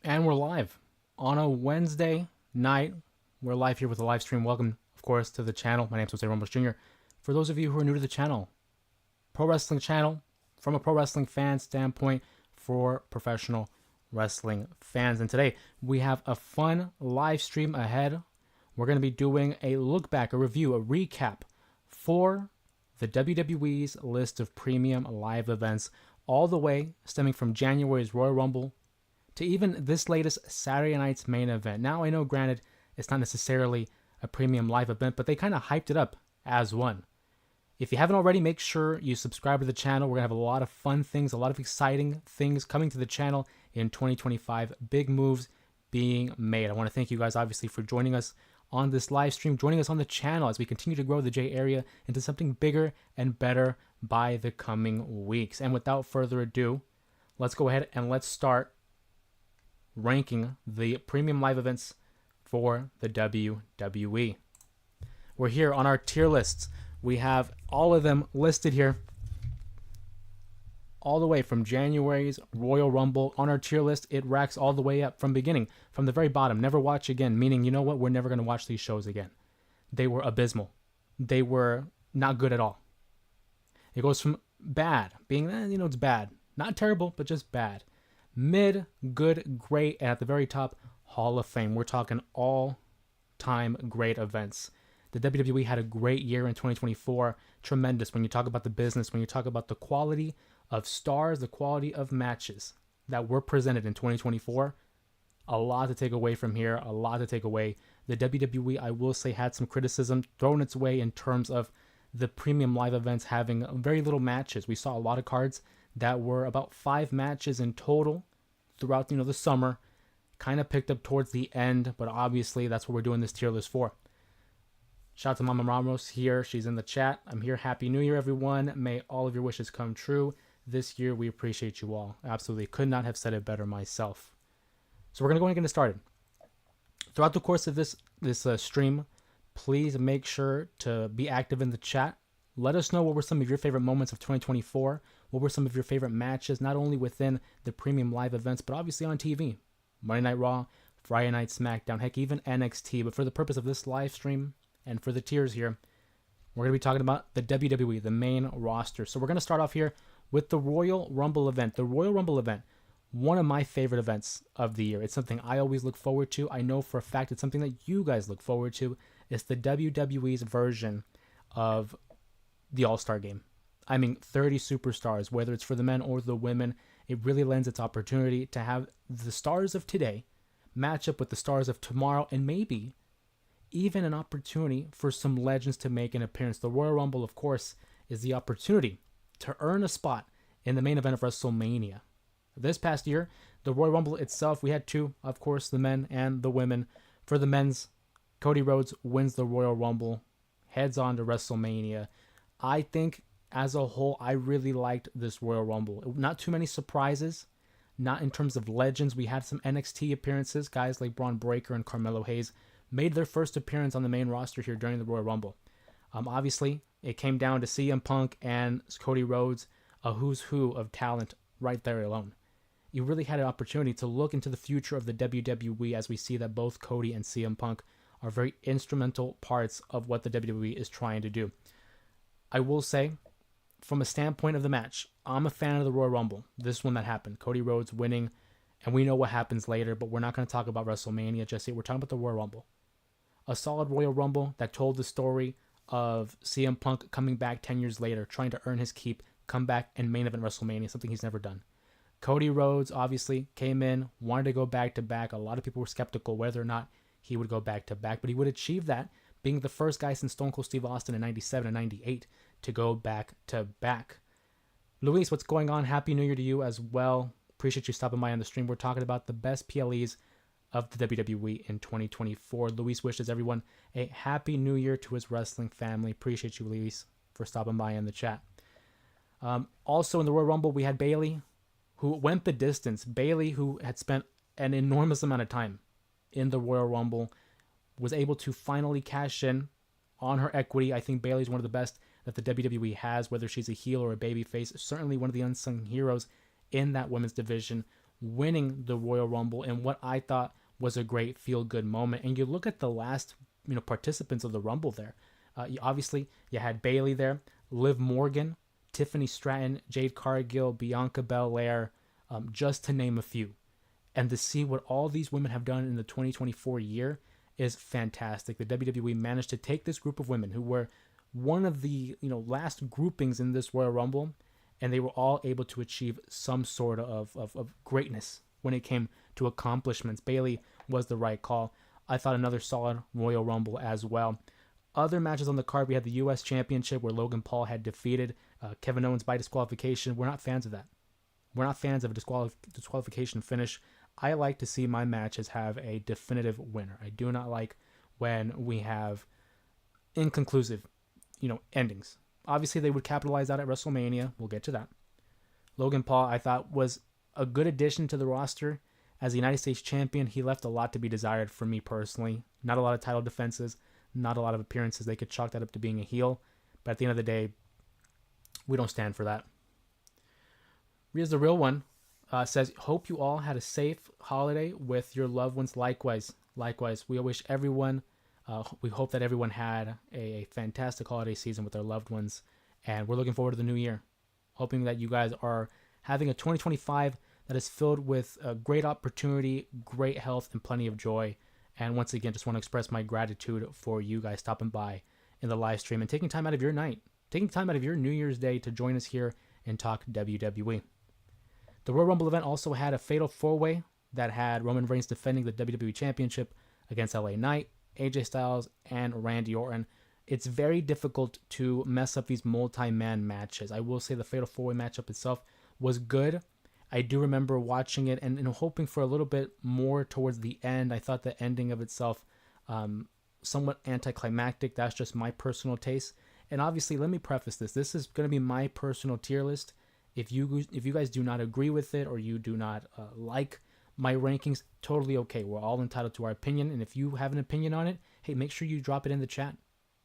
And we're live on a Wednesday night. We're live here with a live stream. Welcome, of course, to the channel. My name is Ramos Jr. For those of you who are new to the channel, pro wrestling channel from a pro wrestling fan standpoint for professional wrestling fans. And today we have a fun live stream ahead. We're going to be doing a look back, a review, a recap for the WWE's list of premium live events, all the way stemming from January's Royal Rumble to even this latest Saturday night's main event. Now, I know, granted, it's not necessarily a premium live event, but they kind of hyped it up as one. If you haven't already, make sure you subscribe to the channel. We're going to have a lot of fun things, a lot of exciting things coming to the channel in 2025. Big moves being made. I want to thank you guys, obviously, for joining us on this live stream, joining us on the channel as we continue to grow the J area into something bigger and better by the coming weeks. And without further ado, let's go ahead and let's start ranking the premium live events for the WWE. We're here on our tier lists. We have all of them listed here, all the way from January's Royal Rumble. On our tier list, it racks all the way up from beginning, from the very bottom. Never watch again, meaning, you know what, we're never going to watch these shows again. They were abysmal. They were not good at all. It goes from bad, being, it's bad. Not terrible, but just bad. Mid, good, great, and at the very top, Hall of Fame. We're talking all-time great events. The WWE had a great year in 2024. Tremendous when you talk about the business, when you talk about the quality of stars, the quality of matches that were presented in 2024. A lot to take away from here, a lot to take away. The WWE, I will say, had some criticism thrown its way in terms of the premium live events having very little matches. We saw a lot of cards that were about 5 matches in total throughout the summer. Kind of picked up towards the end, but obviously that's what we're doing this tier list for. Shout out to Mama Ramos here. She's in the chat. I'm here. Happy New Year, everyone. May all of your wishes come true this year. We appreciate you all. Absolutely. Could not have said it better myself. So we're going to go ahead and get started. Throughout the course of this stream, please make sure to be active in the chat. Let us know what were some of your favorite moments of 2024. What were some of your favorite matches, not only within the premium live events, but obviously on TV. Monday Night Raw, Friday Night SmackDown, heck, even NXT. But for the purpose of this live stream and for the tiers here, we're going to be talking about the WWE, the main roster. So we're going to start off here with the Royal Rumble event. The Royal Rumble event, one of my favorite events of the year. It's something I always look forward to. I know for a fact it's something that you guys look forward to. It's the WWE's version of the All-Star Game. I mean, 30 superstars, whether it's for the men or the women. It really lends its opportunity to have the stars of today match up with the stars of tomorrow, and maybe even an opportunity for some legends to make an appearance. The Royal Rumble, of course, is the opportunity to earn a spot in the main event of WrestleMania. This past year, the Royal Rumble itself, we had 2, of course, the men and the women. For the men's, Cody Rhodes wins the Royal Rumble, heads on to WrestleMania. I think, as a whole, I really liked this Royal Rumble. Not too many surprises, not in terms of legends. We had some NXT appearances. Guys like Braun Breaker and Carmelo Hayes made their first appearance on the main roster here during the Royal Rumble. Obviously, it came down to CM Punk and Cody Rhodes, a who's who of talent right there alone. You really had an opportunity to look into the future of the WWE as we see that both Cody and CM Punk are very instrumental parts of what the WWE is trying to do. I will say, from a standpoint of the match, I'm a fan of the Royal Rumble. This one that happened, Cody Rhodes winning, and we know what happens later, but we're not going to talk about WrestleMania just yet. We're talking about the Royal Rumble. A solid Royal Rumble that told the story of CM Punk coming back 10 years later, trying to earn his keep, come back and main event WrestleMania, something he's never done. Cody Rhodes obviously came in, wanted to go back to back. A lot of people were skeptical whether or not he would go back to back, but he would achieve that, being the first guy since Stone Cold Steve Austin in 97 and 98 to go back to back. Luis, what's going on? Happy New Year to you as well. Appreciate you stopping by on the stream. We're talking about the best PLEs of the WWE in 2024. Luis wishes everyone a happy new year to his wrestling family. Appreciate you, Luis, for stopping by in the chat. Also in the Royal Rumble, we had Bayley, who went the distance. Bayley, who had spent an enormous amount of time in the Royal Rumble, was able to finally cash in on her equity. I think Bayley's one of the best that the WWE has, whether she's a heel or a babyface. Certainly one of the unsung heroes in that women's division. winning the Royal Rumble in what I thought was a great feel-good moment. And you look at the last, participants of the Rumble there. Obviously, you had Bayley there, Liv Morgan, Tiffany Stratton, Jade Cargill, Bianca Belair, just to name a few. And to see what all these women have done in the 2024 year is fantastic. The WWE managed to take this group of women who were one of the last groupings in this Royal Rumble, and they were all able to achieve some sort of greatness when it came to accomplishments. Bayley was the right call. I thought another solid Royal Rumble as well. Other matches on the card, we had the U.S. Championship where Logan Paul had defeated Kevin Owens by disqualification. We're not fans of that. We're not fans of a disqualification finish. I like to see my matches have a definitive winner. I do not like when we have inconclusive, endings. Obviously, they would capitalize that at WrestleMania. We'll get to that. Logan Paul, I thought, was a good addition to the roster. As the United States champion, he left a lot to be desired for me personally. Not a lot of title defenses, not a lot of appearances. They could chalk that up to being a heel. But at the end of the day, we don't stand for that. Here's the real one. Says, hope you all had a safe holiday with your loved ones. Likewise, we wish everyone, we hope that everyone had a fantastic holiday season with their loved ones. And we're looking forward to the new year. Hoping that you guys are having a 2025 that is filled with great opportunity, great health, and plenty of joy. And once again, just want to express my gratitude for you guys stopping by in the live stream and taking time out of your night, taking time out of your New Year's Day to join us here and talk WWE. The Royal Rumble event also had a fatal four-way that had Roman Reigns defending the WWE Championship against LA Knight, AJ Styles, and Randy Orton. It's very difficult to mess up these multi-man matches. I will say the fatal four-way matchup itself was good. I do remember watching it and hoping for a little bit more towards the end. I thought the ending of itself somewhat anticlimactic. That's just my personal taste. And obviously, let me preface this. This is going to be my personal tier list. If you guys do not agree with it or you do not like my rankings, totally okay. We're all entitled to our opinion. And if you have an opinion on it, hey, make sure you drop it in the chat.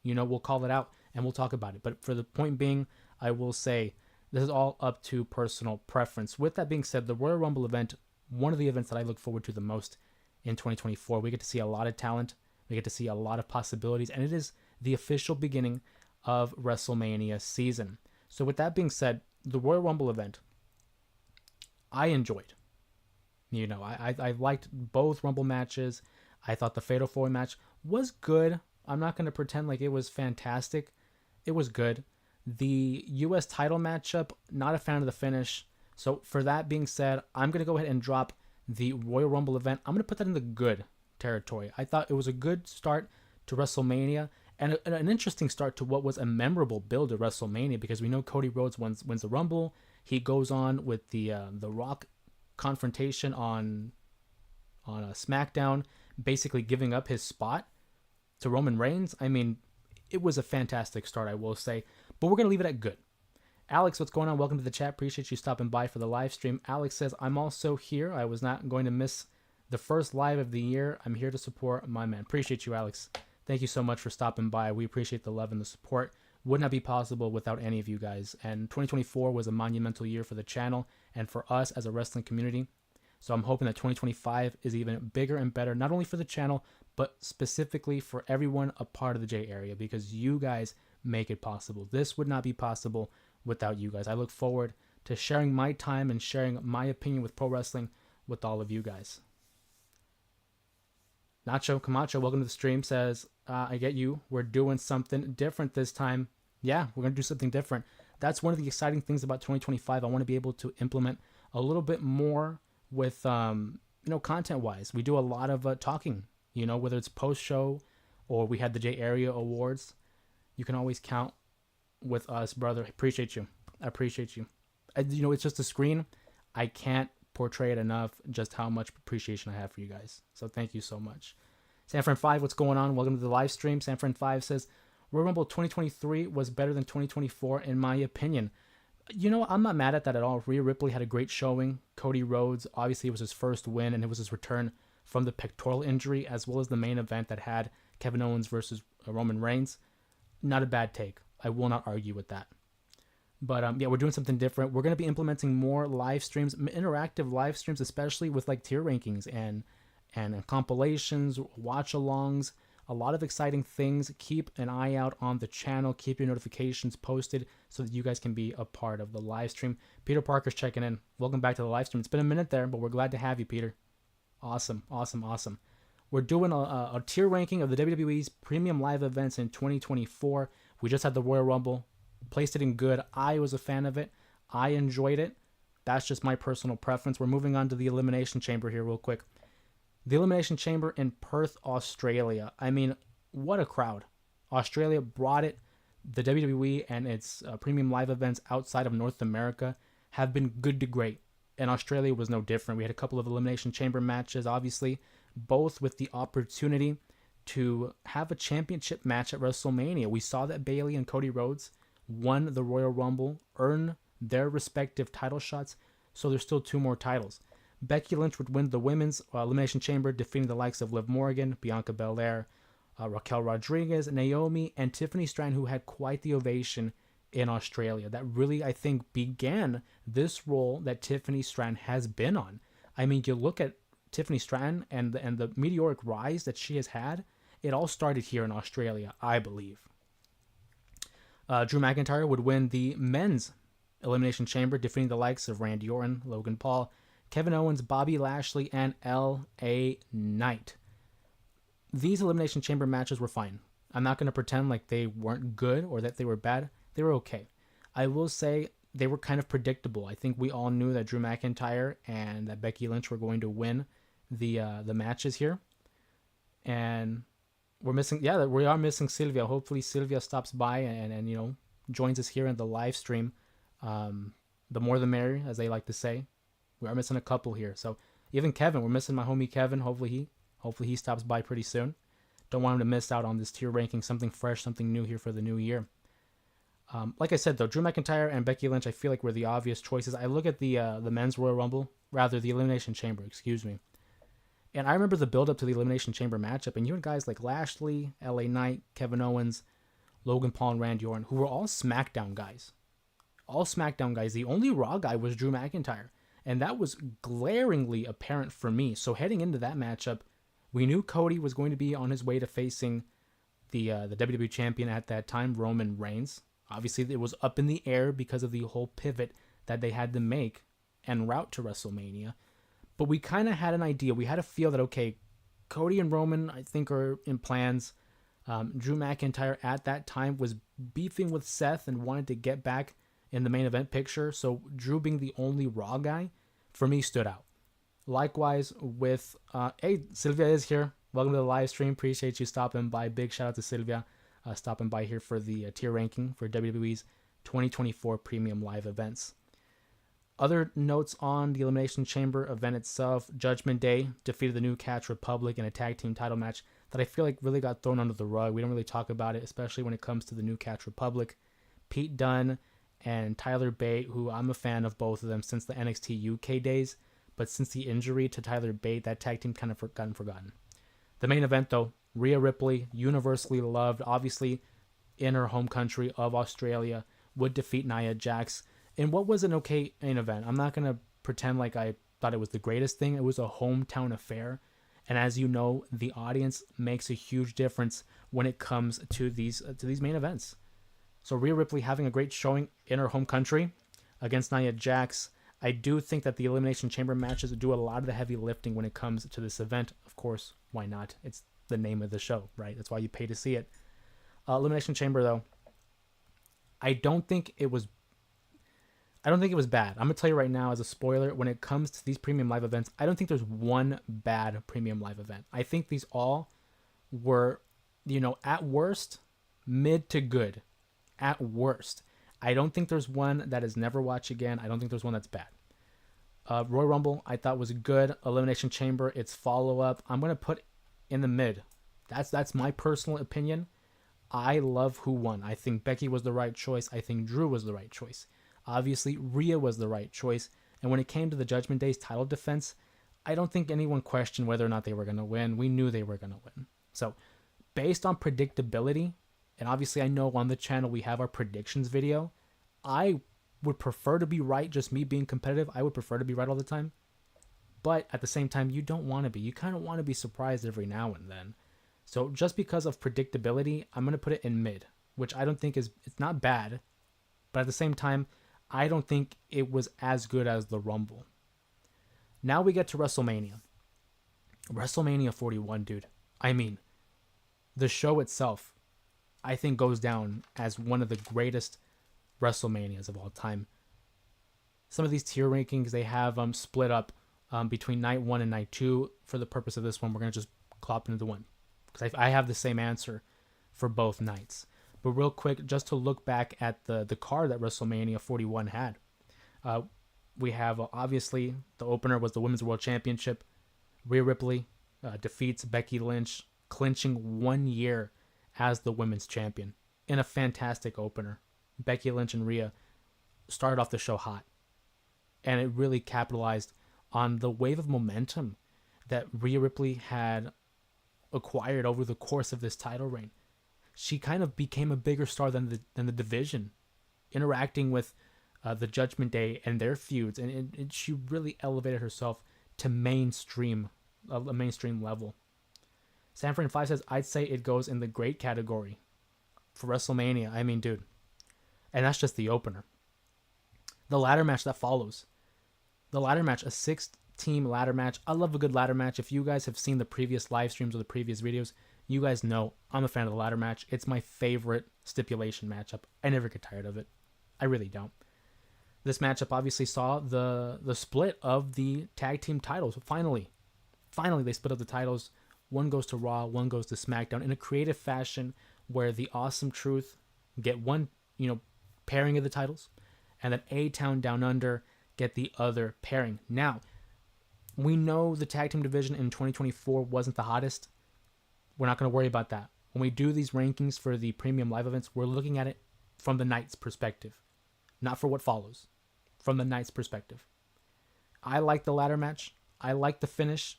We'll call it out and we'll talk about it. But for the point being, I will say this is all up to personal preference. With that being said, the Royal Rumble event, one of the events that I look forward to the most in 2024, we get to see a lot of talent. We get to see a lot of possibilities. And it is the official beginning of WrestleMania season. So with that being said, the Royal Rumble event, I enjoyed. I liked both Rumble matches. I thought the Fatal 4 match was good. I'm not going to pretend like it was fantastic. It was good. The U.S. title matchup, not a fan of the finish. So for that being said, I'm going to go ahead and drop the Royal Rumble event. I'm going to put that in the good territory. I thought it was a good start to WrestleMania. And an interesting start to what was a memorable build to WrestleMania, because we know Cody Rhodes wins the Rumble. He goes on with the Rock confrontation on SmackDown, basically giving up his spot to Roman Reigns. I mean, it was a fantastic start, I will say. But we're going to leave it at good. Alex, what's going on? Welcome to the chat. Appreciate you stopping by for the live stream. Alex says, I'm also here. I was not going to miss the first live of the year. I'm here to support my man. Appreciate you, Alex. Thank you so much for stopping by. We appreciate the love and the support. Would not be possible without any of you guys. And 2024 was a monumental year for the channel and for us as a wrestling community. So I'm hoping that 2025 is even bigger and better, not only for the channel, but specifically for everyone a part of the J area, because you guys make it possible. This would not be possible without you guys. I look forward to sharing my time and sharing my opinion with pro wrestling with all of you guys. Nacho Camacho, welcome to the stream, says, I get you. We're doing something different this time. Yeah, we're going to do something different. That's one of the exciting things about 2025. I want to be able to implement a little bit more with, content-wise. We do a lot of talking, whether it's post-show or we had the J Area Awards. You can always count with us, brother. I appreciate you. It's just a screen. I can't portray it enough just how much appreciation I have for you guys. So thank you so much. Sanfran 5, what's going on? Welcome to the live stream. Sanfran 5 says, Royal Rumble 2023 was better than 2024 in my opinion. I'm not mad at that at all. Rhea Ripley had a great showing. Cody Rhodes, obviously it was his first win and it was his return from the pectoral injury, as well as the main event that had Kevin Owens versus Roman Reigns. Not a bad take. I will not argue with that. But yeah, we're doing something different. We're going to be implementing more live streams, interactive live streams, especially with like tier rankings and compilations, watch alongs, a lot of exciting things. Keep an eye out on the channel. Keep your notifications posted so that you guys can be a part of the live stream. Peter Parker's checking in. Welcome back to the live stream. It's been a minute there, but we're glad to have you, Peter. Awesome, awesome, awesome. We're doing a tier ranking of the WWE's premium live events in 2024. We just had the Royal Rumble. Placed it in good. I was a fan of it. I enjoyed it. That's just my personal preference. We're moving on to the Elimination Chamber here real quick. The Elimination Chamber in Perth, Australia. I mean, what a crowd. Australia brought it. The WWE and its premium live events outside of North America have been good to great. And Australia was no different. We had a couple of Elimination Chamber matches, obviously, both with the opportunity to have a championship match at WrestleMania. We saw that Bayley and Cody Rhodes won the Royal Rumble, earn their respective title shots, so there's still 2 more titles. Becky Lynch would win the Women's Elimination Chamber, defeating the likes of Liv Morgan, Bianca Belair, Raquel Rodriguez, Naomi, and Tiffany Stratton, who had quite the ovation in Australia. That really, I think, began this role that Tiffany Stratton has been on. I mean, you look at Tiffany Stratton and the meteoric rise that she has had, it all started here in Australia, I believe. Drew McIntyre would win the Men's Elimination Chamber, defeating the likes of Randy Orton, Logan Paul, Kevin Owens, Bobby Lashley, and L.A. Knight. These Elimination Chamber matches were fine. I'm not going to pretend like they weren't good or that they were bad. They were okay. I will say they were kind of predictable. I think we all knew that Drew McIntyre and that Becky Lynch were going to win the matches here. And we are missing Sylvia. Hopefully Sylvia stops by and you know, joins us here in the live stream. The more the merrier, as they like to say. We are missing a couple here. So even Kevin, we're missing my homie Kevin. Hopefully he stops by pretty soon. Don't want him to miss out on this tier ranking. Something fresh, something new here for the new year. Like I said, though, Drew McIntyre and Becky Lynch, I feel like were the obvious choices. I look at the Men's Royal Rumble, rather the Elimination Chamber, excuse me. And I remember the build-up to the Elimination Chamber matchup, and you had guys like Lashley, L.A. Knight, Kevin Owens, Logan Paul, and Randy Orton, who were all SmackDown guys. All SmackDown guys. The only Raw guy was Drew McIntyre. And that was glaringly apparent for me. So heading into that matchup, we knew Cody was going to be on his way to facing the WWE champion at that time, Roman Reigns. Obviously, it was up in the air because of the whole pivot that they had to make en route to WrestleMania. But we kind of had an idea. We had a feel that, okay, Cody and Roman, I think, are in plans. Drew McIntyre at that time was beefing with Seth and wanted to get back in the main event picture. So Drew being the only Raw guy, for me, stood out. Likewise with, hey, Sylvia is here. Welcome to the live stream. Appreciate you stopping by. Big shout out to Sylvia stopping by here for the tier ranking for WWE's 2024 premium live events. Other notes on the Elimination Chamber event itself. Judgment Day defeated the New Catch Republic in a tag team title match that I feel like really got thrown under the rug. We don't really talk about it, especially when it comes to the New Catch Republic. Pete Dunne and Tyler Bate, who I'm a fan of both of them since the NXT UK days, but since the injury to Tyler Bate, that tag team kind of gotten forgotten. The main event, though, Rhea Ripley, universally loved, obviously in her home country of Australia, would defeat Nia Jax in what was an okay main event. I'm not going to pretend like I thought it was the greatest thing. It was a hometown affair. And as you know, the audience makes a huge difference when it comes to these main events. So Rhea Ripley having a great showing in her home country against Nia Jax. I do think that the Elimination Chamber matches do a lot of the heavy lifting when it comes to this event. Of course, why not? It's the name of the show, right? That's why you pay to see it. Elimination Chamber, though, I don't think it was bad. I'm going to tell you right now as a spoiler, when it comes to these premium live events, I don't think there's one bad premium live event. I think these all were, at worst, mid to good. At worst. I don't think there's one that is never watch again. I don't think there's one that's bad. Royal Rumble, I thought was good. Elimination Chamber, its follow-up, I'm going to put in the mid. That's my personal opinion. I love who won. I think Becky was the right choice. I think Drew was the right choice. Obviously, Rhea was the right choice. And when it came to the Judgment Day's title defense, I don't think anyone questioned whether or not they were going to win. We knew they were going to win. So, based on predictability, and obviously I know on the channel we have our predictions video, I would prefer to be right, just me being competitive. I would prefer to be right all the time. But at the same time, you don't want to be. You kind of want to be surprised every now and then. So just because of predictability, I'm going to put it in mid, which I don't think it's not bad. But at the same time, I don't think it was as good as the Rumble. Now we get to WrestleMania. WrestleMania 41, dude. I mean, the show itself, I think, goes down as one of the greatest WrestleManias of all time. Some of these tier rankings, they have split up between night 1 and night 2. For the purpose of this one, we're going to just clop into one, because I have the same answer for both nights. But real quick, just to look back at the card that WrestleMania 41 had. We have, obviously, the opener was the Women's World Championship. Rhea Ripley defeats Becky Lynch, clinching 1 year as the women's champion in a fantastic opener. Becky Lynch and Rhea started off the show hot, and it really capitalized on the wave of momentum that Rhea Ripley had acquired over the course of this title reign. She kind of became a bigger star than the division, interacting with the Judgment Day and their feuds, and she really elevated herself to a mainstream level. Sanford 5 says, I'd say it goes in the great category for WrestleMania. I mean, dude. And that's just the opener. The ladder match that follows. The ladder match, a 6-team ladder match. I love a good ladder match. If you guys have seen the previous live streams or the previous videos, you guys know I'm a fan of the ladder match. It's my favorite stipulation matchup. I never get tired of it. I really don't. This matchup obviously saw the split of the tag team titles. Finally, they split up the titles. One goes to Raw, one goes to SmackDown in a creative fashion where the Awesome Truth get one, pairing of the titles, and then A-Town Down Under get the other pairing. Now, we know the tag team division in 2024 wasn't the hottest. We're not going to worry about that. When we do these rankings for the premium live events, we're looking at it from the night's perspective, not for what follows, from the night's perspective. I like the ladder match. I like the finish.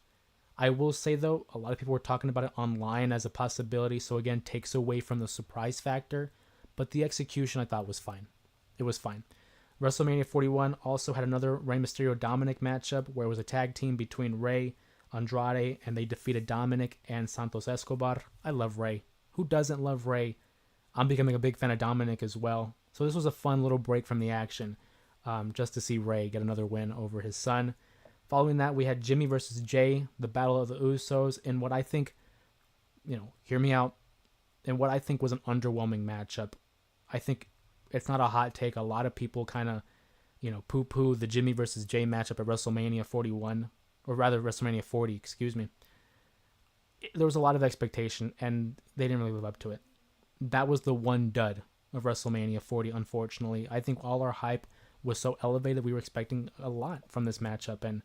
I will say, though, a lot of people were talking about it online as a possibility, so again, takes away from the surprise factor. But the execution, I thought, was fine. It was fine. WrestleMania 41 also had another Rey Mysterio Dominic matchup where it was a tag team between Rey, Andrade, and they defeated Dominic and Santos Escobar. I love Rey. Who doesn't love Rey? I'm becoming a big fan of Dominic as well. So this was a fun little break from the action, just to see Rey get another win over his son. Following that, we had Jimmy versus Jay, the Battle of the Usos, in what I think, hear me out, in what I think was an underwhelming matchup. I think it's not a hot take. A lot of people kind of, poo-poo the Jimmy versus Jay matchup at WrestleMania 41, or rather WrestleMania 40, excuse me. There was a lot of expectation, and they didn't really live up to it. That was the one dud of WrestleMania 40, unfortunately. I think all our hype was so elevated, we were expecting a lot from this matchup, and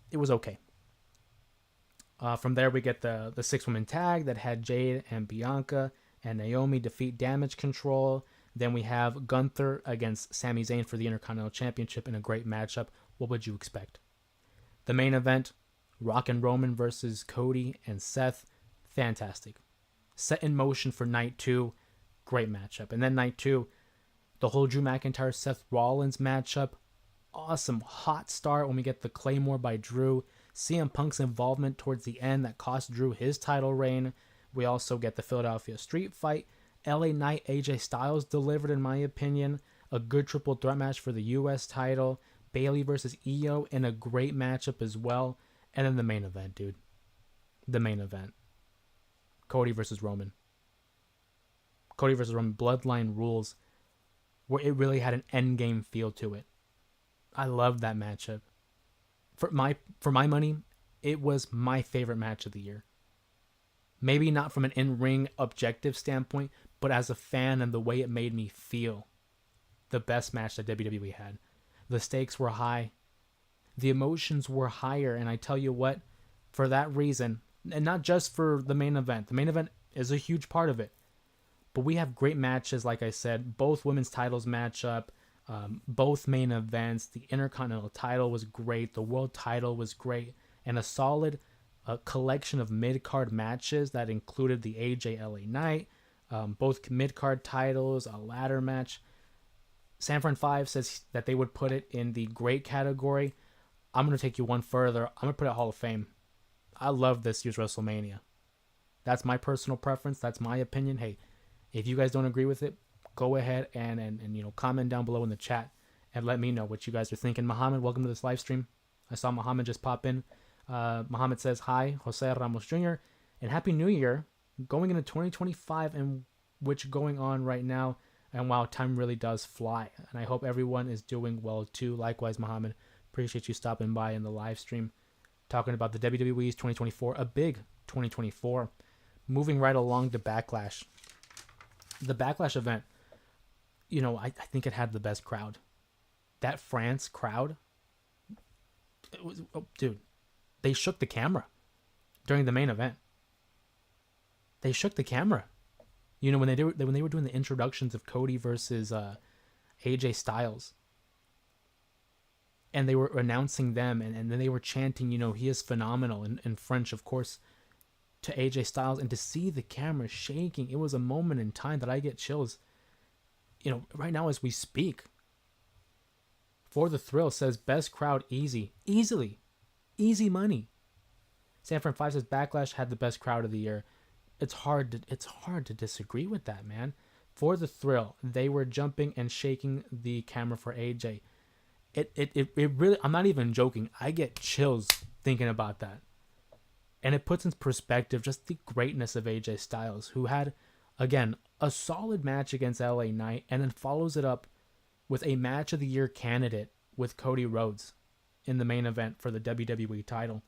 it was okay. From there, we get the 6-woman tag that had Jade and Bianca and Naomi defeat Damage Control. Then we have Gunther against Sami Zayn for the Intercontinental Championship in a great matchup. What would you expect? The main event, Rock and Roman versus Cody and Seth. Fantastic. Set in motion for night 2. Great matchup. And then night 2, the whole Drew McIntyre Seth Rollins matchup. Awesome. Hot start when we get the Claymore by Drew. CM Punk's involvement towards the end that cost Drew his title reign. We also get the Philadelphia Street Fight. LA Knight AJ Styles delivered, in my opinion. A good triple threat match for the US title. Bayley versus Io in a great matchup as well. And then the main event, dude. The main event. Cody versus Roman. Cody versus Roman. Bloodline Rules. Where it really had an endgame feel to it. I loved that matchup. For my money, it was my favorite match of the year. Maybe not from an in-ring objective standpoint, but as a fan and the way it made me feel. The best match that WWE had. The stakes were high. The emotions were higher, and I tell you what, for that reason, and not just for the main event. The main event is a huge part of it. But we have great matches, like I said. Both women's titles match up. Both main events. The Intercontinental title was great. The world title was great. And a solid collection of mid-card matches that included the AJ LA Knight, both mid-card titles, a ladder match. Sanford 5 says that they would put it in the great category. I'm going to take you one further. I'm going to put it Hall of Fame. I love this year's WrestleMania. That's my personal preference. That's my opinion. Hey, if you guys don't agree with it, go ahead and comment down below in the chat and let me know what you guys are thinking. Muhammad, welcome to this live stream. I saw Muhammad just pop in. Muhammad says, hi, Jose Ramos Jr. and Happy New Year. Going into 2025 and which going on right now. And wow, time really does fly. And I hope everyone is doing well too. Likewise, Muhammad, appreciate you stopping by in the live stream. Talking about the WWE's 2024, a big 2024. Moving right along to Backlash. The Backlash event, I think it had the best crowd. That France crowd, dude, they shook the camera during the main event. They shook the camera. When they were doing the introductions of Cody versus AJ Styles. And they were announcing them, and then they were chanting, he is phenomenal in French, of course, to AJ Styles. And to see the camera shaking, it was a moment in time that I get chills. Right now as we speak. For the Thrill says, best crowd easily. Easy money. Sanford 5 says, Backlash had the best crowd of the year. It's hard to disagree with that, man. For the Thrill, they were jumping and shaking the camera for AJ. It really, I'm not even joking. I get chills thinking about that. And it puts in perspective just the greatness of AJ Styles, who had, again, a solid match against LA Knight and then follows it up with a match of the year candidate with Cody Rhodes in the main event for the WWE title.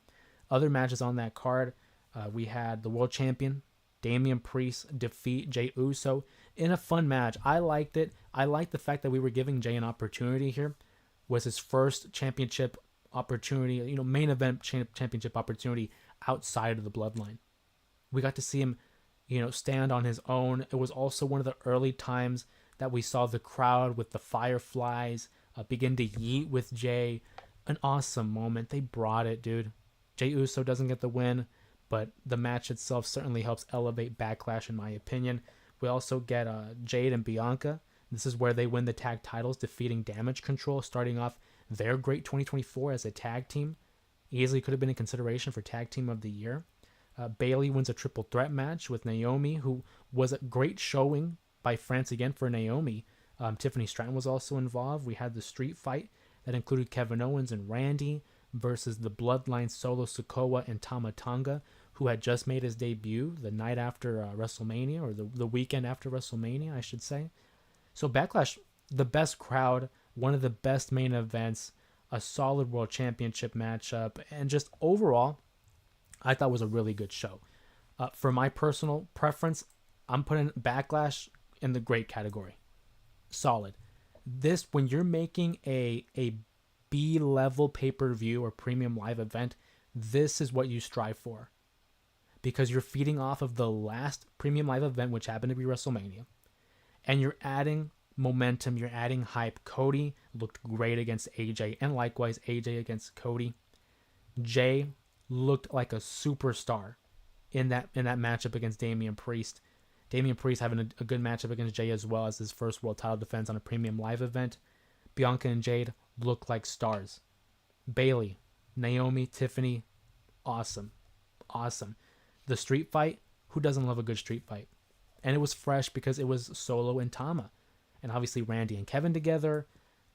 Other matches on that card, we had the world champion, Damian Priest, defeat Jey Uso in a fun match. I liked it. I liked the fact that we were giving Jey an opportunity here. Was his first championship opportunity, main event championship opportunity outside of the bloodline. We got to see him, stand on his own. It was also one of the early times that we saw the crowd with the Fireflies begin to yeet with Jey. An awesome moment. They brought it, dude. Jey Uso doesn't get the win, but the match itself certainly helps elevate Backlash, in my opinion. We also get Jade and Bianca. This is where they win the tag titles, defeating Damage Control, starting off their great 2024 as a tag team. Easily could have been in consideration for Tag Team of the Year. Bayley wins a triple threat match with Naomi, who was a great showing by France again for Naomi. Tiffany Stratton was also involved. We had the street fight that included Kevin Owens and Randy versus the Bloodline Solo Sikoa and Tama Tonga, who had just made his debut the night after WrestleMania, or the weekend after WrestleMania, I should say. So Backlash, the best crowd, one of the best main events, a solid world championship matchup, and just overall, I thought was a really good show. For my personal preference, I'm putting Backlash in the great category. Solid. This, when you're making a B-level pay-per-view or premium live event, this is what you strive for. Because you're feeding off of the last premium live event, which happened to be WrestleMania. And you're adding momentum, you're adding hype. Cody looked great against AJ, and likewise AJ against Cody. Jey looked like a superstar in that matchup against Damian Priest. Damian Priest having a good matchup against Jey as well as his first world title defense on a premium live event. Bianca and Jade looked like stars. Bayley, Naomi, Tiffany, awesome. The street fight, who doesn't love a good street fight? And it was fresh because it was Solo and Tama. And obviously Randy and Kevin together.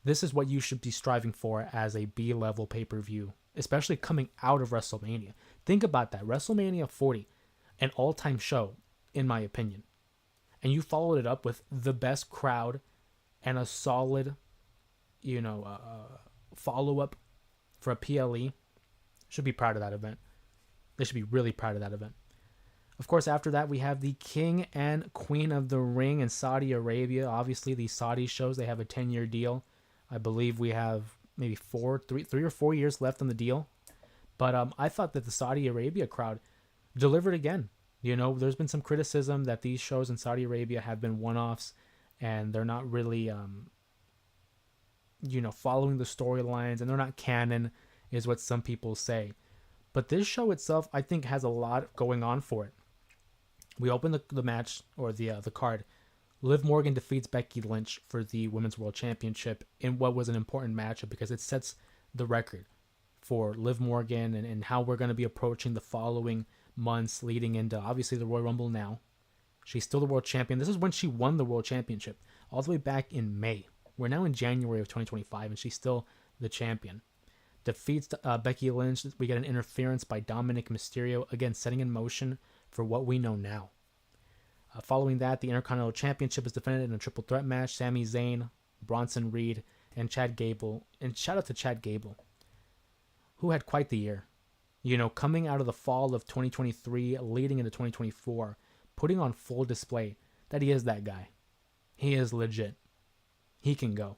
This is what you should be striving for as a B-level pay-per-view, especially coming out of WrestleMania. Think about that. WrestleMania 40, an all-time show, in my opinion. And you followed it up with the best crowd and a solid, follow-up for a PLE. Should be proud of that event. They should be really proud of that event. Of course, after that, we have the King and Queen of the Ring in Saudi Arabia. Obviously, the Saudi shows, they have a 10-year deal. I believe we have maybe 3 or 4 years left on the deal. But I thought that the Saudi Arabia crowd delivered again. There's been some criticism that these shows in Saudi Arabia have been one-offs and they're not really, following the storylines, and they're not canon, is what some people say. But this show itself, I think, has a lot going on for it. We open the match, or the card, Liv Morgan defeats Becky Lynch for the Women's World Championship in what was an important matchup because it sets the record for Liv Morgan and how we're going to be approaching the following months leading into obviously the Royal Rumble now. She's still the world champion. This is when she won the world championship all the way back in May. We're now in January of 2025 and she's still the champion. Defeats Becky Lynch. We get an interference by Dominic Mysterio, again setting in motion for what we know now. Following that, the Intercontinental Championship is defended in a triple threat match. Sami Zayn, Bronson Reed, and Chad Gable. And shout out to Chad Gable, who had quite the year. You know, coming out of the fall of 2023, leading into 2024, putting on full display that he is that guy. He is legit. He can go.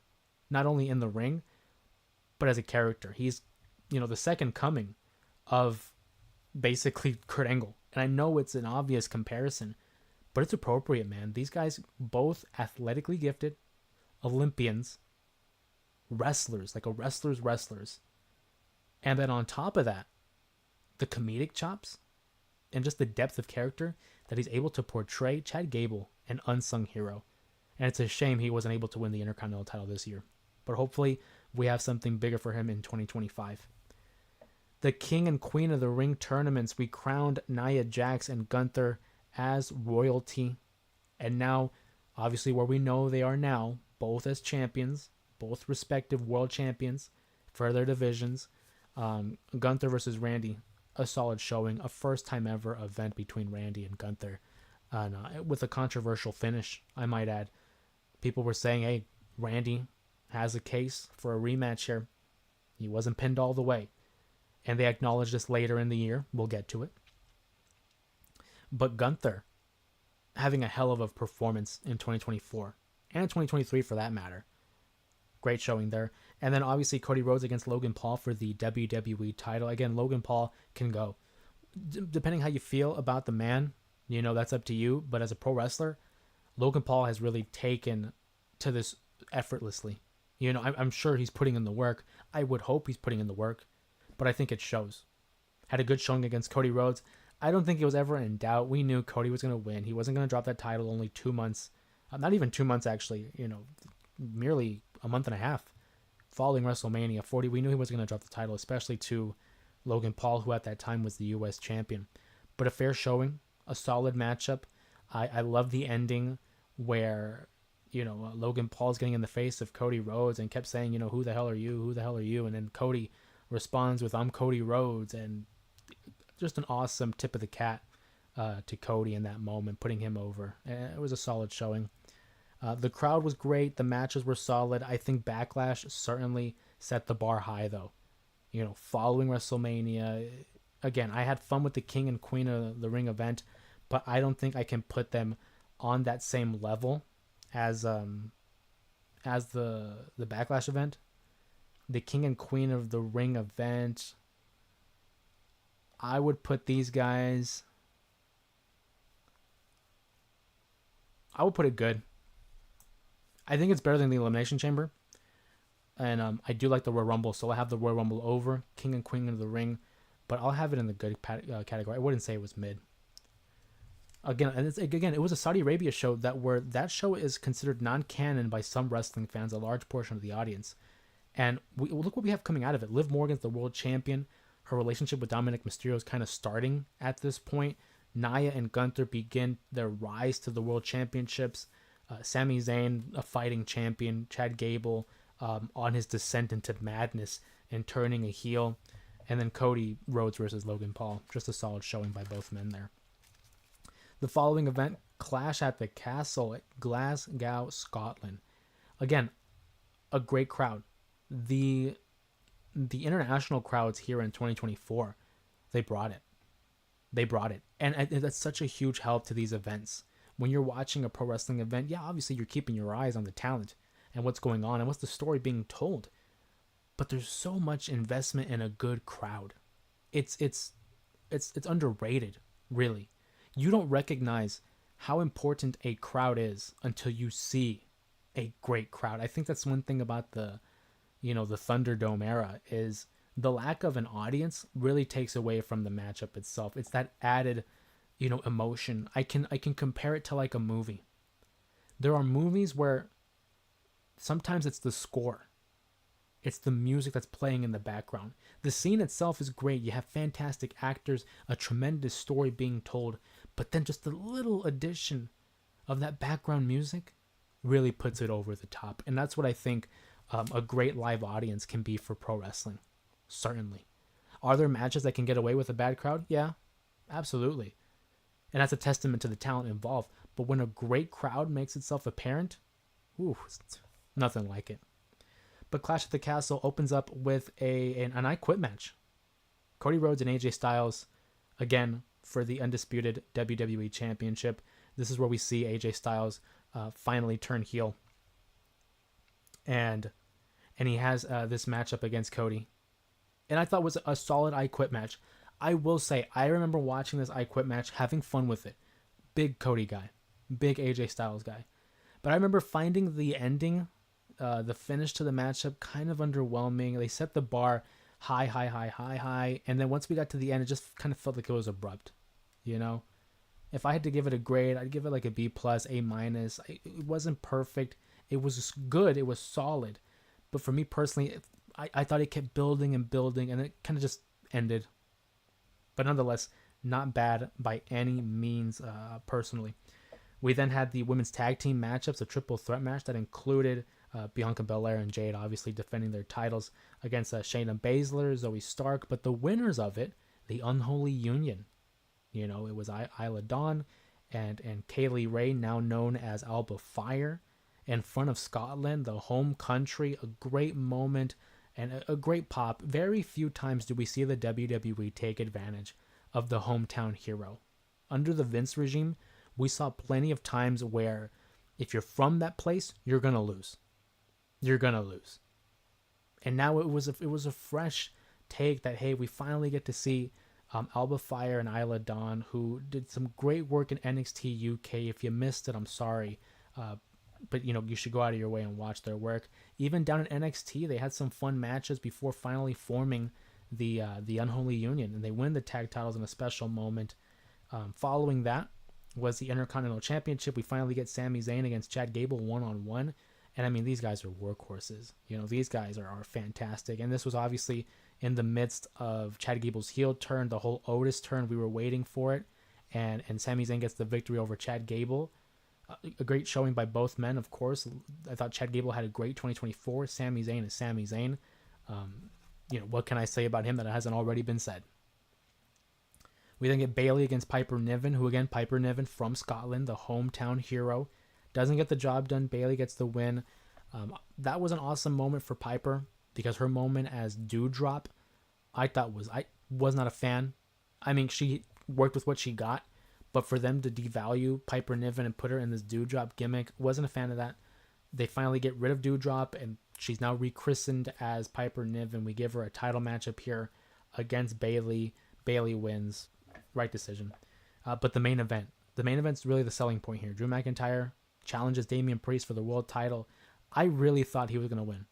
Not only in the ring, but as a character. He's, you know, the second coming of basically Kurt Angle. And I know it's an obvious comparison, but it's appropriate, man. These guys, both athletically gifted, Olympians, wrestlers, like a wrestlers. And then on top of that, the comedic chops and just the depth of character that he's able to portray. Chad Gable, an unsung hero. And it's a shame he wasn't able to win the Intercontinental title this year. But hopefully we have something bigger for him in 2025. The King and Queen of the Ring tournaments, we crowned Nia Jax and Gunther as royalty. And now, obviously where we know they are now, both as champions, both respective world champions for their divisions. Gunther versus Randy, a solid showing, a first time ever event between Randy and Gunther. With a controversial finish, I might add. People were saying, hey, Randy has a case for a rematch here. He wasn't pinned all the way. And they acknowledged this later in the year. We'll get to it. But Gunther having a hell of a performance in 2024 and 2023 for that matter. Great showing there. And then obviously Cody Rhodes against Logan Paul for the WWE title. Again, Logan Paul can go. Depending how you feel about the man, you know, that's up to you. But as a pro wrestler, Logan Paul has really taken to this effortlessly. You know, I'm sure he's putting in the work. I would hope he's putting in the work. But I think it shows. Had a good showing against Cody Rhodes. I don't think it was ever in doubt. We knew Cody was going to win. He wasn't going to drop that title only 2 months. Not even 2 months, actually. You know, merely a month and a half following WrestleMania 40. We knew he was going to drop the title, especially to Logan Paul, who at that time was the U.S. champion. But a fair showing, a solid matchup. I love the ending where, you know, Logan Paul's getting in the face of Cody Rhodes and kept saying, you know, who the hell are you? Who the hell are you? And then Cody responds with, I'm Cody Rhodes. And just an awesome tip of the cat to Cody in that moment, putting him over. And it was a solid showing. The crowd was great. The matches were solid. I think Backlash certainly set the bar high, though. You know, following WrestleMania, again, I had fun with the King and Queen of the Ring event, but I don't think I can put them on that same level as the Backlash event. The King and Queen of the Ring event, I would put these guys, I would put it good. I think it's better than the Elimination Chamber. And I do like the Royal Rumble, so I have the Royal Rumble over King and Queen of the Ring, but I'll have it in the good category. I wouldn't say it was mid. Again, it was a Saudi Arabia show that show is considered non-canon by some wrestling fans, a large portion of the audience. And look what we have coming out of it. Liv Morgan's the world champion. Her relationship with Dominic Mysterio is kind of starting at this point. Nia and Gunther begin their rise to the world championships. Sami Zayn, a fighting champion. Chad Gable on his descent into madness and turning a heel. And then Cody Rhodes versus Logan Paul. Just a solid showing by both men there. The following event, Clash at the Castle at Glasgow, Scotland. Again, a great crowd. The international crowds here in 2024, they brought it. And that's such a huge help to these events. When you're watching a pro wrestling event, yeah, obviously you're keeping your eyes on the talent and what's going on and what's the story being told. But there's so much investment in a good crowd. It's underrated, really. You don't recognize how important a crowd is until you see a great crowd. I think that's one thing about the Thunderdome era is the lack of an audience really takes away from the matchup itself. It's that added, emotion. I can compare it to like a movie. There are movies where sometimes it's the score. It's the music that's playing in the background. The scene itself is great. You have fantastic actors, a tremendous story being told, but then just a little addition of that background music really puts it over the top. And that's what I think a great live audience can be for pro wrestling. Certainly. Are there matches that can get away with a bad crowd? Yeah, absolutely. And that's a testament to the talent involved. But when a great crowd makes itself apparent, ooh, it's nothing like it. But Clash at the Castle opens up with an I Quit match. Cody Rhodes and AJ Styles, again, for the undisputed WWE Championship. This is where we see AJ Styles finally turn heel. And he has this matchup against Cody. And I thought it was a solid I Quit match. I will say, I remember watching this I Quit match, having fun with it. Big Cody guy. Big AJ Styles guy. But I remember finding the ending, the finish to the matchup, kind of underwhelming. They set the bar high. And then once we got to the end, it just kind of felt like it was abrupt. You know? If I had to give it a grade, I'd give it like a B+, A-. It wasn't perfect. It was good. It was solid. But for me personally, I thought it kept building, and it kind of just ended. But nonetheless, not bad by any means personally. We then had the women's tag team matchups, a triple threat match that included Bianca Belair and Jade obviously defending their titles against Shayna Baszler, Zoe Stark. But the winners of it, the Unholy Union. You know, it was Isla Dawn and Kaylee Ray, now known as Alba Fire, in front of Scotland, the home country. A great moment and a great pop. Very few times do we see the WWE take advantage of the hometown hero. Under the Vince regime, we saw plenty of times where if you're from that place, you're going to lose. You're going to lose. And now it was a fresh take that, hey, we finally get to see Alba Fire and Isla Dawn, who did some great work in NXT UK. If you missed it, I'm sorry. But, you know, you should go out of your way and watch their work. Even down in NXT, they had some fun matches before finally forming the Unholy Union. And they win the tag titles in a special moment. Following that was the Intercontinental Championship. We finally get Sami Zayn against Chad Gable one-on-one. And, I mean, these guys are workhorses. You know, these guys are fantastic. And this was obviously in the midst of Chad Gable's heel turn, the whole Otis turn. We were waiting for it. And Sami Zayn gets the victory over Chad Gable. A great showing by both men, of course. I thought Chad Gable had a great 2024. Sami Zayn is Sami Zayn. You know, what can I say about him that hasn't already been said? We then get Bayley against Piper Niven, who, again, Piper Niven from Scotland, the hometown hero. Doesn't get the job done. Bayley gets the win. That was an awesome moment for Piper because her moment as Dewdrop, I was not a fan. I mean, she worked with what she got, but for them to devalue Piper Niven and put her in this Dewdrop gimmick, wasn't a fan of that. They finally get rid of Dewdrop, and she's now rechristened as Piper Niven. We give her a title matchup here against Bayley. Bayley wins. Right decision. But the main event's really the selling point here. Drew McIntyre challenges Damian Priest for the world title. I really thought he was going to win.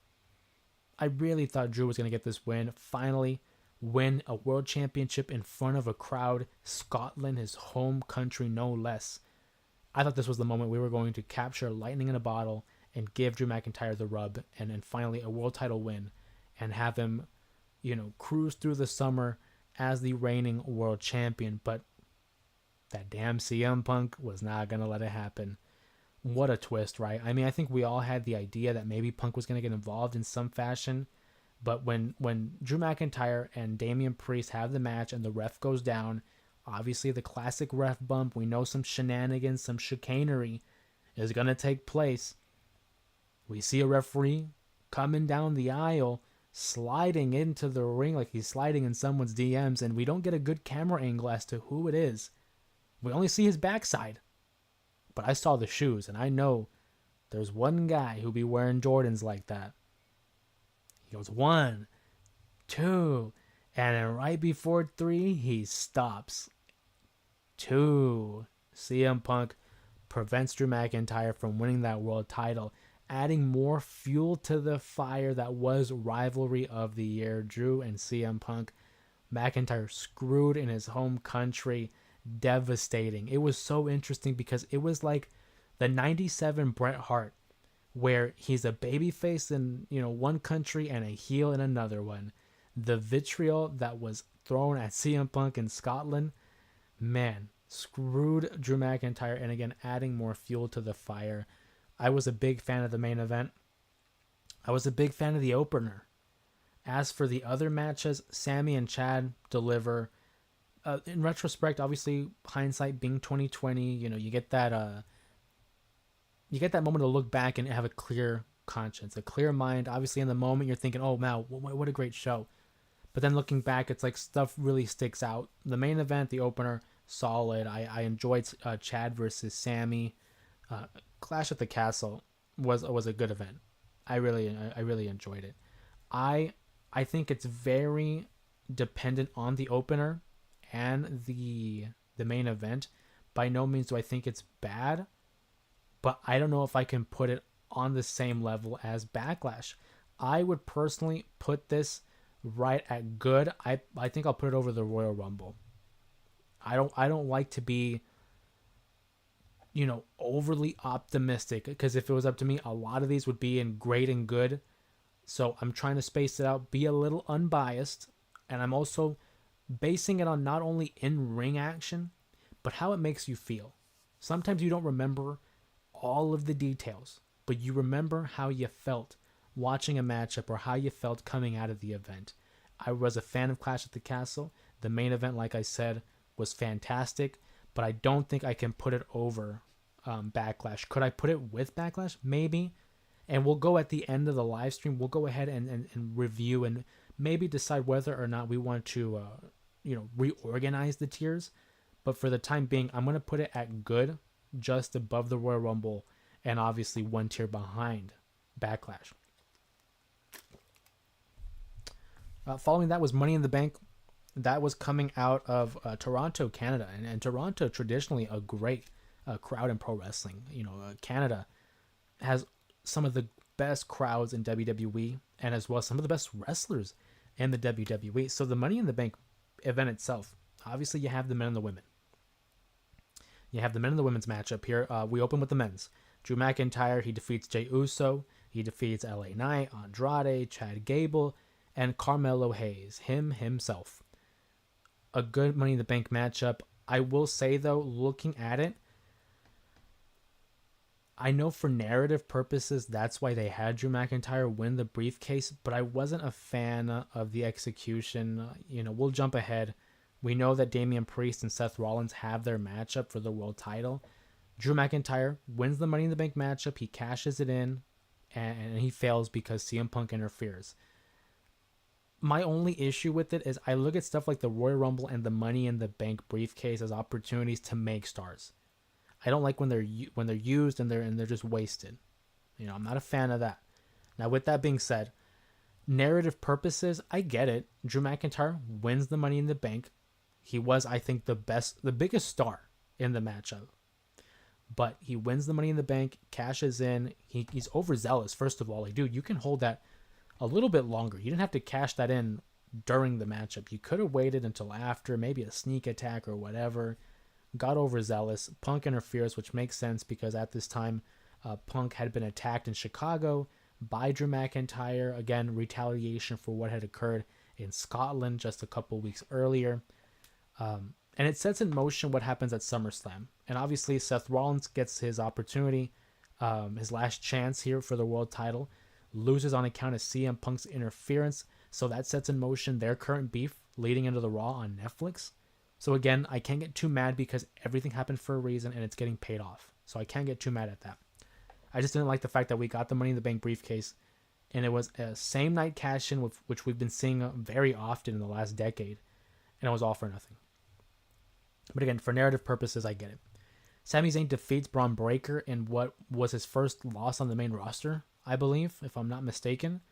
I really thought Drew was going to get this win. Finally win a world championship in front of a crowd. Scotland, his home country, no less. I thought this was the moment we were going to capture lightning in a bottle and give Drew McIntyre the rub and finally a world title win and have him, you know, cruise through the summer as the reigning world champion. But that damn CM Punk was not going to let it happen. What a twist, right? I mean, I think we all had the idea that maybe Punk was going to get involved in some fashion. But when Drew McIntyre and Damian Priest have the match and the ref goes down, obviously the classic ref bump, we know some shenanigans, some chicanery is going to take place. We see a referee coming down the aisle, sliding into the ring like he's sliding in someone's DMs, and we don't get a good camera angle as to who it is. We only see his backside. But I saw the shoes, and I know there's one guy who be wearing Jordans like that. He goes 1, 2, and then right before 3, he stops. 2. CM Punk prevents Drew McIntyre from winning that world title, adding more fuel to the fire that was rivalry of the year. Drew and CM Punk. McIntyre screwed in his home country. Devastating. It was so interesting because it was like the The 97 Bret Hart, where he's a babyface in one country and a heel in another one. The vitriol that was thrown at CM Punk in Scotland, man, screwed Drew McIntyre, and again adding more fuel to the fire. I was a big fan of the main event. I was a big fan of the opener. As for the other matches, Sammy and Chad deliver. In retrospect, obviously hindsight being 2020, you get that moment to look back and have a clear conscience, a clear mind. Obviously in the moment you're thinking, oh man, what a great show. But then looking back, it's like stuff really sticks out. The main event, the opener, solid. I enjoyed Chad versus Sammy. Clash at the Castle was a good event. I really enjoyed it. I think it's very dependent on the opener and the main event. By no means do I think it's bad, but I don't know if I can put it on the same level as Backlash. I would personally put this right at good. I think I'll put it over the Royal Rumble. I don't like to be overly optimistic, because if it was up to me, a lot of these would be in great and good. So I'm trying to space it out, be a little unbiased, and I'm also basing it on not only in-ring action, but how it makes you feel. Sometimes you don't remember all of the details, but you remember how you felt watching a matchup or how you felt coming out of the event. I was a fan of Clash at the Castle. The main event, like I said, was fantastic, but I don't think I can put it over Backlash. Could I put it with Backlash? Maybe. And we'll go at the end of the live stream. We'll go ahead and review and maybe decide whether or not we want to, reorganize the tiers. But for the time being, I'm going to put it at good, just above the Royal Rumble, and obviously one tier behind Backlash. Following that was Money in the Bank. That was coming out of Toronto, Canada. And Toronto, traditionally a great crowd in pro wrestling. Canada has some of the best crowds in WWE, and as well as some of the best wrestlers in the WWE. So the Money in the Bank event itself, obviously you have the men and the women. You have the men and the women's matchup here. We open with the men's. Drew McIntyre, he defeats Jey Uso. He defeats LA Knight, Andrade, Chad Gable, and Carmelo Hayes, himself. A good Money in the Bank matchup. I will say, though, looking at it, I know for narrative purposes, that's why they had Drew McIntyre win the briefcase, but I wasn't a fan of the execution. We'll jump ahead. We know that Damian Priest and Seth Rollins have their matchup for the world title. Drew McIntyre wins the Money in the Bank matchup. He cashes it in, and he fails because CM Punk interferes. My only issue with it is I look at stuff like the Royal Rumble and the Money in the Bank briefcase as opportunities to make stars. I don't like when they're used and they're just wasted. I'm not a fan of that. Now, with that being said, narrative purposes, I get it. Drew McIntyre wins the Money in the Bank. He was, I think, the biggest star in the matchup. But he wins the Money in the Bank, cashes in. He's overzealous, first of all. Like, dude, you can hold that a little bit longer. You didn't have to cash that in during the matchup. You could have waited until after, maybe a sneak attack or whatever. Got overzealous. Punk interferes, which makes sense because at this time, Punk had been attacked in Chicago by Drew McIntyre. Again, retaliation for what had occurred in Scotland just a couple weeks earlier. And it sets in motion what happens at SummerSlam. And obviously, Seth Rollins gets his opportunity, his last chance here for the world title. Loses on account of CM Punk's interference. So that sets in motion their current beef leading into the Raw on Netflix. So again, I can't get too mad because everything happened for a reason and it's getting paid off. So I can't get too mad at that. I just didn't like the fact that we got the Money in the Bank briefcase and it was a same night cash in, which we've been seeing very often in the last decade, and it was all for nothing. But again, for narrative purposes, I get it. Sami Zayn defeats Braun Breaker in what was his first loss on the main roster, I believe, if I'm not mistaken.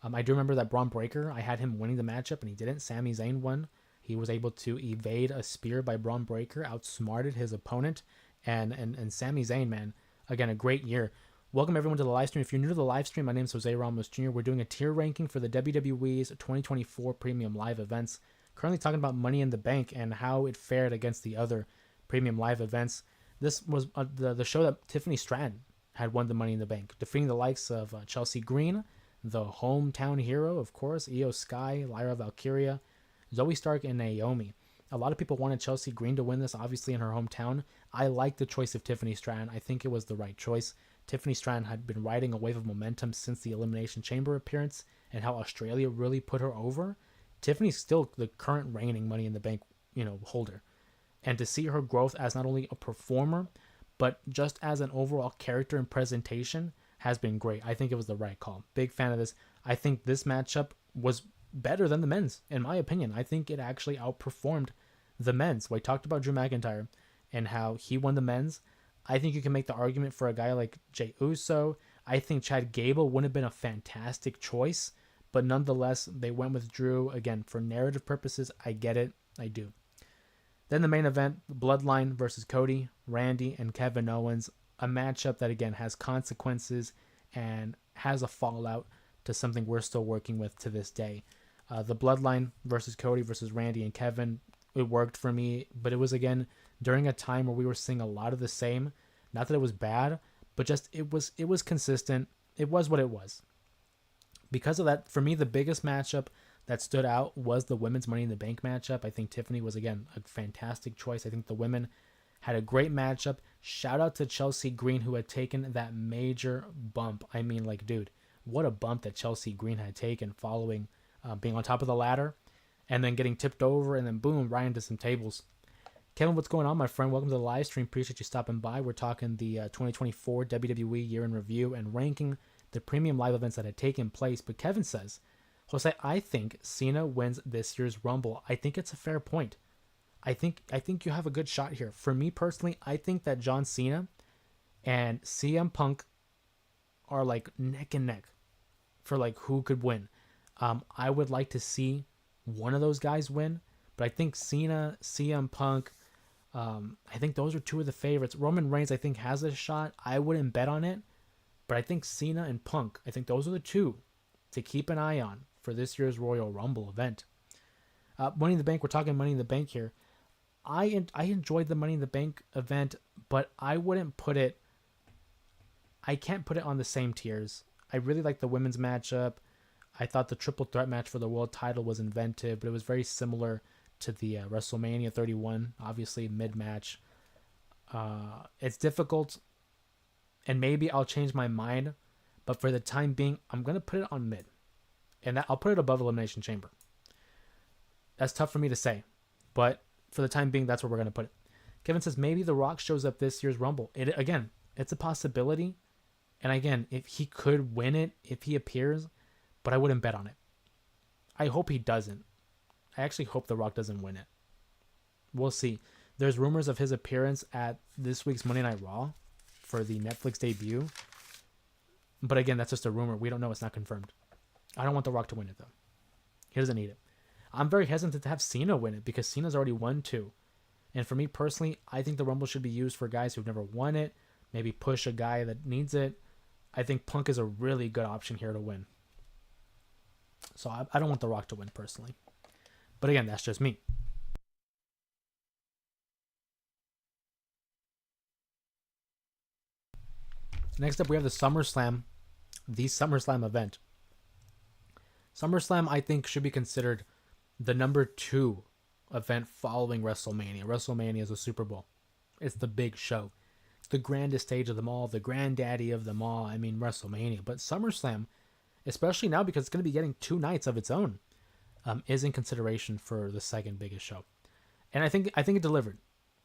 I do remember that Braun Breaker, I had him winning the matchup and he didn't. Sami Zayn won. He was able to evade a spear by Braun Breaker, outsmarted his opponent, and Sami Zayn, man, again, a great year. Welcome everyone to the live stream. If you're new to the live stream, my name is Jose Ramos Jr. We're doing a tier ranking for the WWE's 2024 Premium Live events. Currently talking about Money in the Bank and how it fared against the other Premium Live events. This was the show that Tiffany Stratton had won the Money in the Bank, defeating the likes of Chelsea Green, the hometown hero, of course, Io Sky, Lyra Valkyria, Zoe Stark, and Naomi. A lot of people wanted Chelsea Green to win this, obviously, in her hometown. I like the choice of Tiffany Stratton. I think it was the right choice. Tiffany Stratton had been riding a wave of momentum since the Elimination Chamber appearance and how Australia really put her over. Tiffany's still the current reigning Money in the Bank, holder. And to see her growth as not only a performer, but just as an overall character and presentation has been great. I think it was the right call. Big fan of this. I think this matchup was better than the men's, in my opinion. I think it actually outperformed the men's. We talked about Drew McIntyre and how he won the men's. I think you can make the argument for a guy like Jey Uso. I think Chad Gable would have been a fantastic choice, but nonetheless, they went with Drew. Again, for narrative purposes, I get it. I do. Then the main event, Bloodline versus Cody, Randy, and Kevin Owens. A matchup that, again, has consequences and has a fallout to something we're still working with to this day. The Bloodline versus Cody versus Randy and Kevin, it worked for me, but it was, again, during a time where we were seeing a lot of the same. Not that it was bad, but just it was consistent. It was what it was. Because of that, for me, the biggest matchup that stood out was the women's Money in the Bank matchup. I think Tiffany was, again, a fantastic choice. I think the women had a great matchup. Shout out to Chelsea Green, who had taken that major bump. I mean, like, dude, what a bump that Chelsea Green had taken following being on top of the ladder and then getting tipped over and then boom, right into some tables. Kevin, what's going on, my friend? Welcome to the live stream. Appreciate you stopping by. We're talking the 2024 WWE year in review and ranking the premium live events that had taken place. But Kevin says, Jose, I think Cena wins this year's Rumble. I think it's a fair point. I think you have a good shot here. For me personally, I think that John Cena and CM Punk are like neck and neck for like who could win. I would like to see one of those guys win, but I think Cena, CM Punk, I think those are two of the favorites. Roman Reigns, I think, has a shot. I wouldn't bet on it, but I think Cena and Punk, I think those are the two to keep an eye on for this year's Royal Rumble event. Money in the Bank, we're talking Money in the Bank here. I enjoyed the Money in the Bank event, but I can't put it on the same tiers. I really like the women's matchup. I thought the triple threat match for the world title was inventive, but it was very similar to the WrestleMania 31, obviously mid-match. It's difficult, and maybe I'll change my mind, but for the time being, I'm going to put it on mid. And I'll put it above Elimination Chamber. That's tough for me to say, but for the time being, that's where we're going to put it. Kevin says, maybe The Rock shows up this year's Rumble. Again, it's a possibility. And again, if he could win it, if he appears, but I wouldn't bet on it. I hope he doesn't. I actually hope The Rock doesn't win it. We'll see. There's rumors of his appearance at this week's Monday Night Raw for the Netflix debut. But again, that's just a rumor. We don't know. It's not confirmed. I don't want The Rock to win it, though. He doesn't need it. I'm very hesitant to have Cena win it because Cena's already won 2. And for me personally, I think the Rumble should be used for guys who've never won it. Maybe push a guy that needs it. I think Punk is a really good option here to win. So I don't want The Rock to win personally. But again, that's just me. Next up, we have the SummerSlam event. SummerSlam, I think, should be considered the number 2 event following WrestleMania. WrestleMania is a Super Bowl. It's the big show. It's the grandest stage of them all, the granddaddy of them all. I mean, WrestleMania. But SummerSlam, especially now because it's going to be getting 2 nights of its own, is in consideration for the second biggest show. And I think it delivered.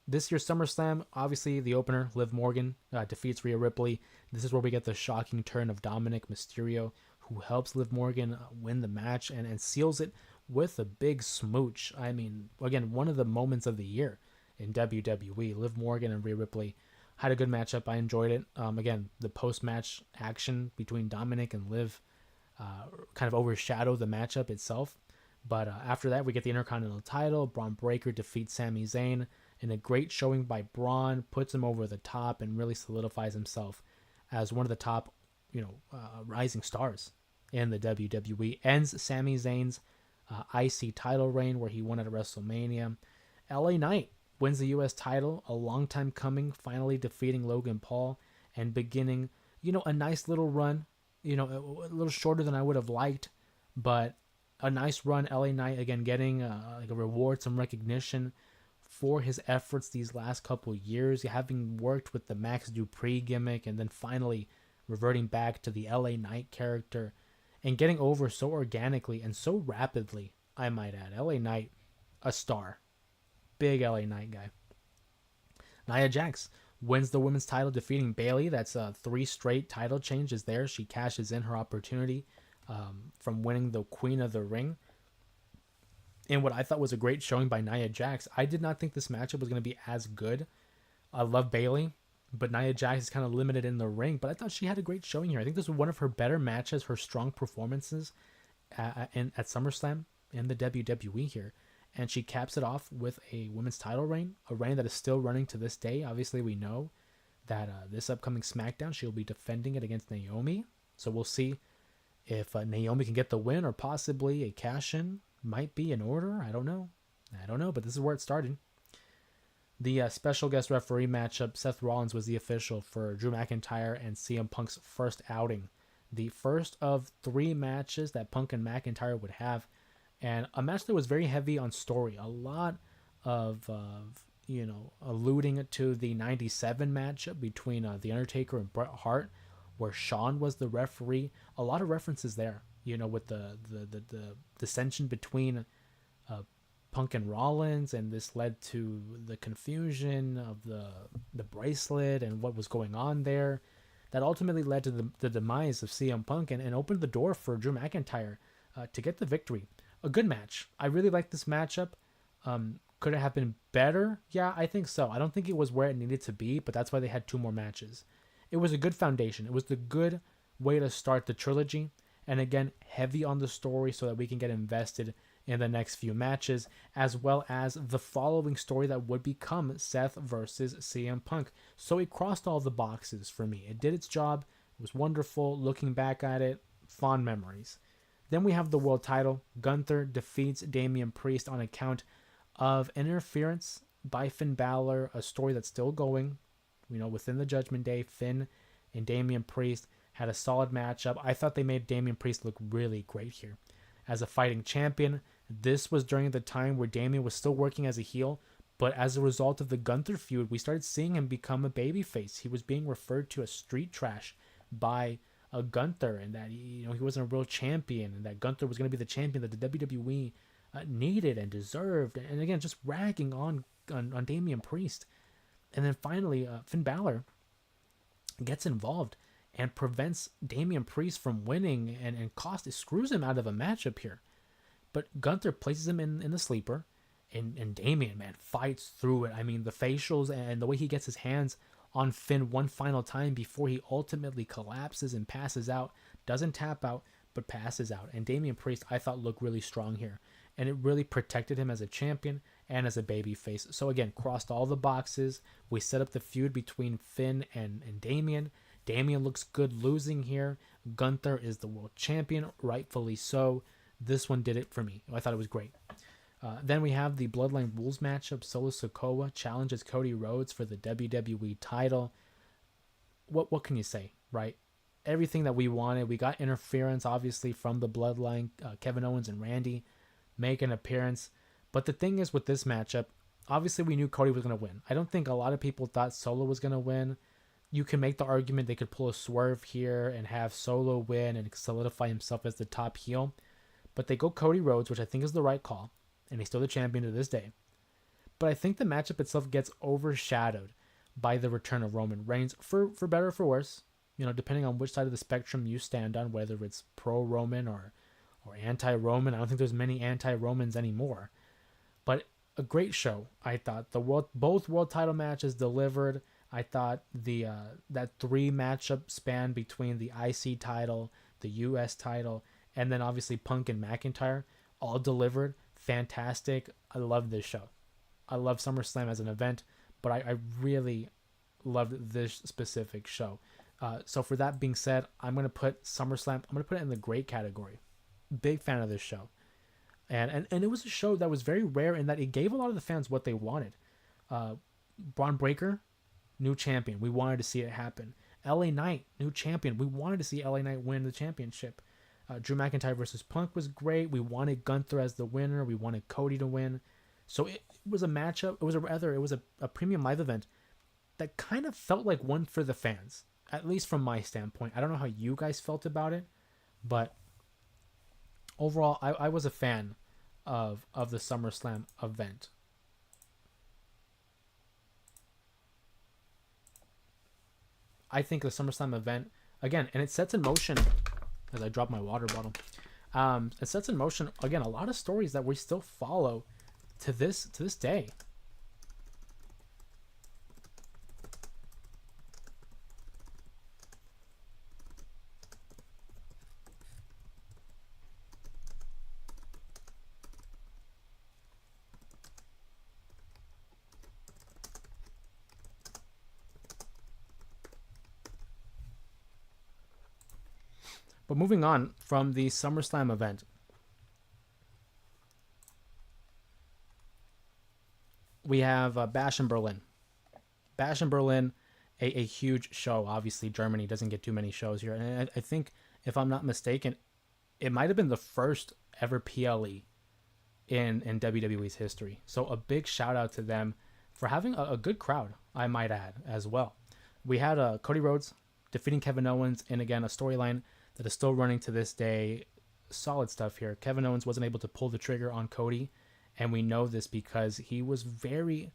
This year's SummerSlam, obviously the opener, Liv Morgan defeats Rhea Ripley. This is where we get the shocking turn of Dominic Mysterio, who helps Liv Morgan win the match and seals it with a big smooch. I mean, again, one of the moments of the year in WWE. Liv Morgan and Rhea Ripley had a good matchup. I enjoyed it. Again, the post-match action between Dominic and Liv kind of overshadowed the matchup itself. But after that, we get the Intercontinental title. Braun Breaker defeats Sami Zayn in a great showing by Braun, puts him over the top, and really solidifies himself as one of the top, rising stars in the WWE. Ends Sami Zayn's IC title reign where he won at WrestleMania. LA Knight wins the U.S. title, a long time coming, finally defeating Logan Paul and beginning, a nice little run, a little shorter than I would have liked, but a nice run. LA Knight again getting like a reward, some recognition for his efforts these last couple years, having worked with the Max Dupree gimmick and then finally reverting back to the LA Knight character and getting over so organically and so rapidly, I might add. LA Knight, a star. Big LA Knight guy. Nia Jax wins the women's title, defeating Bayley. That's 3 straight title changes there. She cashes in her opportunity from winning the Queen of the Ring. And what I thought was a great showing by Nia Jax. I did not think this matchup was going to be as good. I love Bayley, but Nia Jax is kind of limited in the ring. But I thought she had a great showing here. I think this was one of her better matches, her strong performances at SummerSlam in the WWE here. And she caps it off with a women's title reign, a reign that is still running to this day. Obviously, we know that this upcoming SmackDown, she'll be defending it against Naomi. So we'll see if Naomi can get the win or possibly a cash-in might be in order. I don't know, but this is where it started. The special guest referee matchup, Seth Rollins was the official for Drew McIntyre and CM Punk's first outing. The first of 3 matches that Punk and McIntyre would have. And a match that was very heavy on story. A lot of alluding to the 97 matchup between The Undertaker and Bret Hart, where Shawn was the referee. A lot of references there, with the dissension between Punk and Rollins, and this led to the confusion of the bracelet and what was going on there. That ultimately led to the demise of CM Punk and opened the door for Drew McIntyre to get the victory. A good match. I really like this matchup. Could it have been better? Yeah, I think so. I don't think it was where it needed to be, but that's why they had 2 more matches. It was a good foundation. It was the good way to start the trilogy. And again, heavy on the story so that we can get invested in the next few matches, as well as the following story that would become Seth versus CM Punk. So it crossed all the boxes for me. It did its job. It was wonderful. Looking back at it, fond memories. Then we have the world title. Gunther defeats Damian Priest on account of interference by Finn Balor, a story that's still going. Within the Judgment Day, Finn and Damian Priest had a solid matchup. I thought they made Damian Priest look really great here. As a fighting champion, this was during the time where Damian was still working as a heel, but as a result of the Gunther feud, we started seeing him become a babyface. He was being referred to as street trash by Gunther, and that he wasn't a real champion, and that Gunther was going to be the champion that the WWE needed and deserved. And again, just ragging on Damian Priest. And then finally, Finn Balor gets involved and prevents Damian Priest from winning and screws him out of a matchup here. But Gunther places him in the sleeper, and Damian, man, fights through it. I mean, the facials and the way he gets his hands on Finn one final time before he ultimately collapses and passes out. Doesn't tap out, but passes out. And Damian Priest, I thought, looked really strong here. And it really protected him as a champion and as a babyface. So again, crossed all the boxes. We set up the feud between Finn and Damian. Damian looks good losing here. Gunther is the world champion, rightfully so. This one did it for me. I thought it was great. Then we have the Bloodline Rules matchup. Solo Sikoa challenges Cody Rhodes for the WWE title. What can you say, right? Everything that we wanted. We got interference, obviously, from the Bloodline. Kevin Owens and Randy make an appearance. But the thing is with this matchup, obviously we knew Cody was going to win. I don't think a lot of people thought Solo was going to win. You can make the argument they could pull a swerve here and have Solo win and solidify himself as the top heel. But they go Cody Rhodes, which I think is the right call. And he's still the champion to this day. But I think the matchup itself gets overshadowed by the return of Roman Reigns, for better or for worse. Depending on which side of the spectrum you stand on, whether it's pro-Roman or anti-Roman. I don't think there's many anti-Romans anymore. But a great show, I thought. Both world title matches delivered. I thought that 3 matchup span between the IC title, the US title, and then obviously Punk and McIntyre all delivered. Fantastic. I love this show. I love SummerSlam as an event, but I really loved this specific show. So for that being said, I'm going to put SummerSlam, I'm going to put it in the great category. Big fan of this show. And it was a show that was very rare in that it gave a lot of the fans what they wanted. Braun Breaker, new champion. We wanted to see it happen. LA Knight, new champion. We wanted to see LA Knight win the championship. Drew McIntyre versus Punk was great. We wanted Gunther as the winner. We wanted Cody to win. So it was a matchup. It was a premium live event that kind of felt like one for the fans, at least from my standpoint. I don't know how you guys felt about it, but overall, I was a fan of the SummerSlam event. I think the SummerSlam event, again, and it sets in motion, as I drop my water bottle, it sets in motion, again, a lot of stories that we still follow to this day. But moving on from the SummerSlam event, we have Bash in Berlin. Bash in Berlin, a huge show. Obviously, Germany doesn't get too many shows here. And I think, if I'm not mistaken, it might have been the first ever PLE in WWE's history. So a big shout out to them for having a good crowd, I might add, as well. We had Cody Rhodes defeating Kevin Owens, and again, a storyline that is still running to this day. Solid stuff here. Kevin Owens wasn't able to pull the trigger on Cody, and we know this because he was very,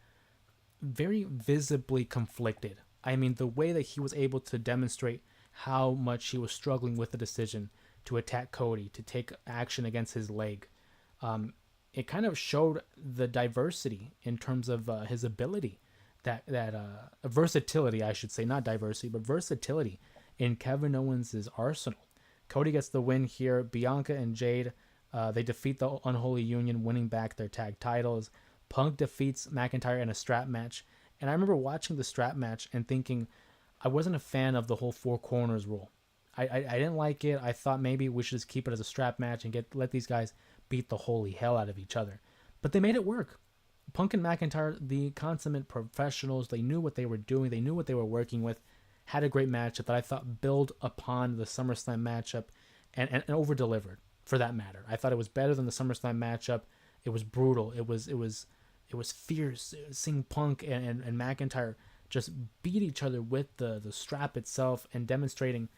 very visibly conflicted. I mean, the way that he was able to demonstrate how much he was struggling with the decision to attack Cody, to take action against his leg, it kind of showed the diversity in terms of his ability, that versatility, I should say, not diversity, but versatility in Kevin Owens' arsenal. Cody gets the win here. Bianca and Jade, they defeat the Unholy Union, winning back their tag titles. Punk defeats McIntyre in a strap match. And I remember watching the strap match and thinking I wasn't a fan of the whole four corners rule. I didn't like it. I thought maybe we should just keep it as a strap match and let these guys beat the holy hell out of each other. But they made it work. Punk and McIntyre, the consummate professionals, they knew what they were doing. They knew what they were working with. Had a great matchup that I thought built upon the SummerSlam matchup and over-delivered, for that matter. I thought it was better than the SummerSlam matchup. It was brutal. It was fierce. Seeing Punk and McIntyre just beat each other with the strap itself and demonstrating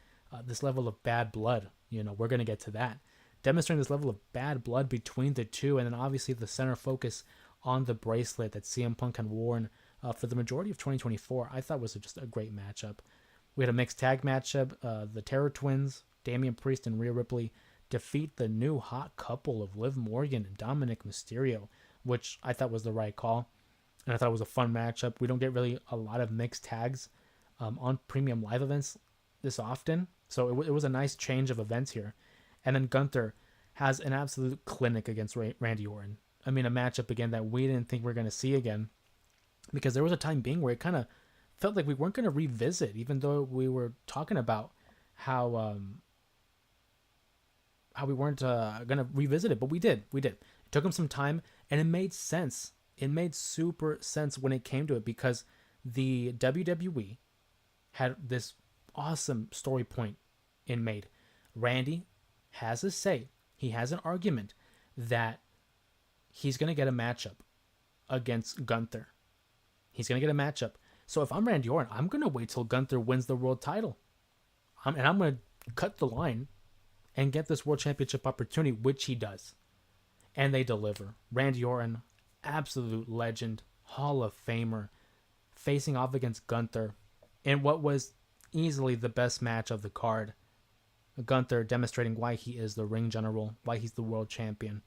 this level of bad blood. You know, we're going to get to that. Demonstrating this level of bad blood between the two, and then obviously the center focus on the bracelet that CM Punk had worn for the majority of 2024, I thought was just a great matchup. We had a mixed tag matchup. The Terror Twins, Damian Priest and Rhea Ripley, defeat the new hot couple of Liv Morgan and Dominic Mysterio, which I thought was the right call. And I thought it was a fun matchup. We don't get really a lot of mixed tags on premium live events this often. So it was a nice change of events here. And then Gunther has an absolute clinic against Randy Orton. I mean, a matchup again that we didn't think we were going to see again, because there was a time being where it kind of felt like we weren't going to revisit, even though we were talking about how we weren't going to revisit it, but we did. It took him some time, and it made sense. It made super sense when it came to it, because the WWE had this awesome story point in made. Randy has a say. He has an argument that he's going to get a matchup against Gunther. He's going to get a matchup. So if I'm Randy Orton, I'm going to wait till Gunther wins the world title. I'm going to cut the line and get this world championship opportunity, which he does. And they deliver. Randy Orton, absolute legend, Hall of Famer, facing off against Gunther in what was easily the best match of the card. Gunther demonstrating why he is the ring general, why he's the world champion.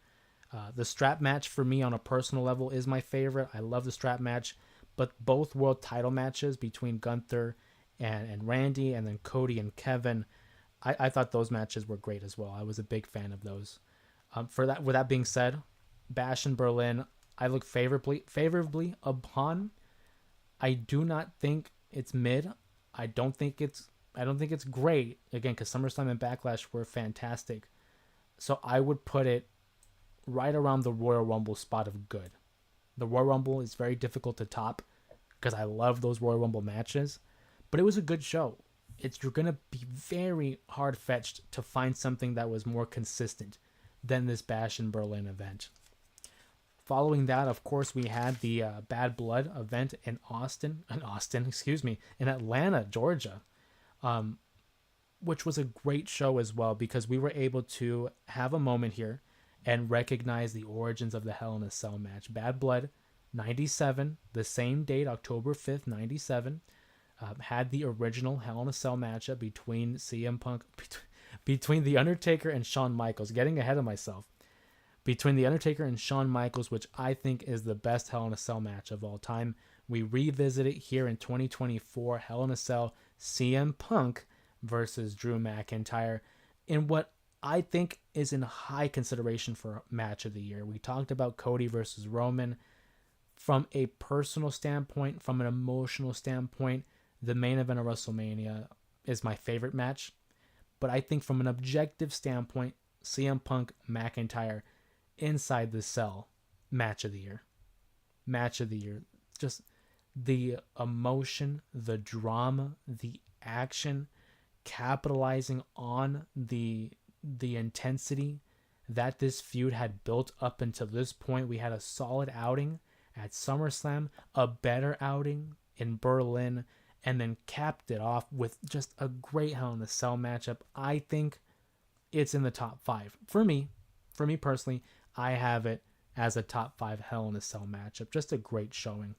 The strap match for me on a personal level is my favorite. I love the strap match, but both world title matches between Gunther and Randy, and then Cody and Kevin, I thought those matches were great as well. I was a big fan of those. With that being said, Bash in Berlin, I look favorably upon. I do not think it's mid. I don't think it's great, again, because SummerSlam and Backlash were fantastic. So I would put it right around the Royal Rumble spot of good. The Royal Rumble is very difficult to top because I love those Royal Rumble matches, but it was a good show. You're gonna be very hard fetched to find something that was more consistent than this Bash in Berlin event. Following that, of course, we had the Bad Blood event in Atlanta, Georgia, which was a great show as well because we were able to have a moment here and recognize the origins of the Hell in a Cell match. Bad Blood, 97, the same date, October 5th, 97, had the original Hell in a Cell matchup between CM Punk, between The Undertaker and Shawn Michaels. Getting ahead of myself. Between The Undertaker and Shawn Michaels, which I think is the best Hell in a Cell match of all time. We revisit it here in 2024, Hell in a Cell, CM Punk versus Drew McIntyre, in what I think is in high consideration for match of the year. We talked about Cody versus Roman. From a personal standpoint, from an emotional standpoint, the main event of WrestleMania is my favorite match. But I think from an objective standpoint, CM Punk, McIntyre, inside the cell, match of the year. Match of the year. Just the emotion, the drama, the action, capitalizing on the intensity that this feud had built up until this point. We had a solid outing at SummerSlam, a better outing in Berlin, and then capped it off with just a great Hell in a Cell matchup. I think it's in the top 5. For me personally, I have it as a top 5 Hell in a Cell matchup. Just a great showing.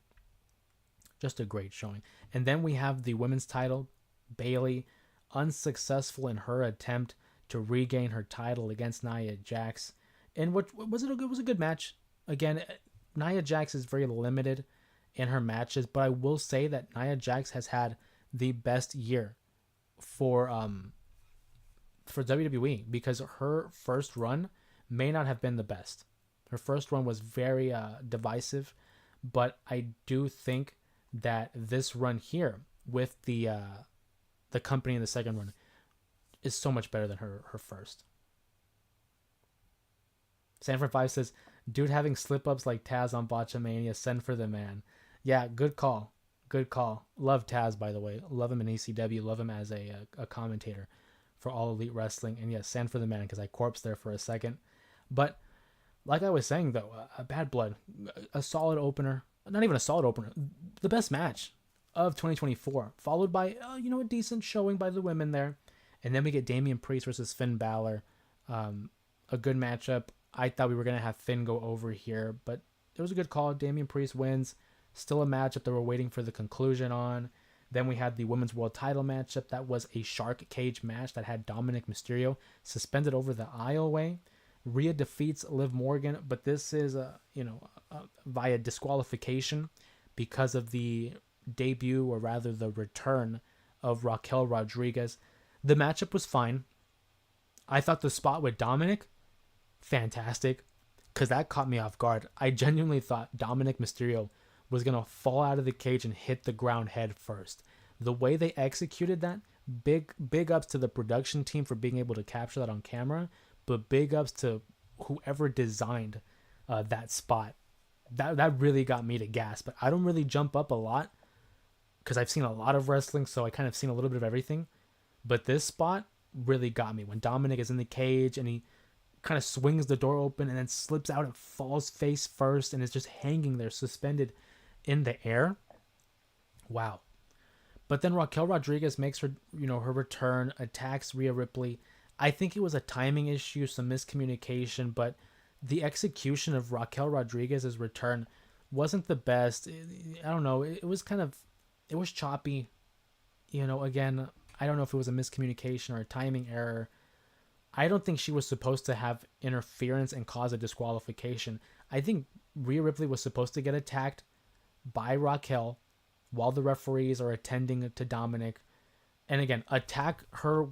And then we have the women's title, Bayley, unsuccessful in her attempt to regain her title against Nia Jax. And what was it? It was a good match. Again, Nia Jax is very limited in her matches, but I will say that Nia Jax has had the best year for WWE because her first run may not have been the best. Her first run was very divisive, but I do think that this run here with the company in the second run is so much better than her first. Sanford 5 says, dude having slip-ups like Taz on Botchamania, send for the man. Yeah, good call. Love Taz, by the way. Love him in ECW. Love him as a commentator for All Elite Wrestling. And yes, send for the man because I corpsed there for a second. But like I was saying, though, Bad Blood, a solid opener. Not even a solid opener. The best match of 2024. Followed by, a decent showing by the women there. And then we get Damian Priest versus Finn Balor. A good matchup. I thought we were going to have Finn go over here, but it was a good call. Damian Priest wins. Still a matchup that we're waiting for the conclusion on. Then we had the Women's World Title matchup. That was a shark cage match that had Dominic Mysterio suspended over the aisleway. Rhea defeats Liv Morgan, but this is via disqualification because of the debut, or rather the return, of Raquel Rodriguez. The matchup was fine. I thought the spot with Dominic, fantastic, because that caught me off guard. I genuinely thought Dominic Mysterio was going to fall out of the cage and hit the ground head first. The way they executed that, big ups to the production team for being able to capture that on camera, but big ups to whoever designed that spot. That really got me to gasp. But I don't really jump up a lot because I've seen a lot of wrestling, so I kind of seen a little bit of everything. But this spot really got me. When Dominic is in the cage and he kind of swings the door open and then slips out and falls face first and is just hanging there suspended in the air. Wow. But then Raquel Rodriguez makes her return, attacks Rhea Ripley. I think it was a timing issue, some miscommunication, but the execution of Raquel Rodriguez's return wasn't the best. I don't know. It was choppy. Again, I don't know if it was a miscommunication or a timing error. I don't think she was supposed to have interference and cause a disqualification. I think Rhea Ripley was supposed to get attacked by Raquel while the referees are attending to Dominic. And again, attack her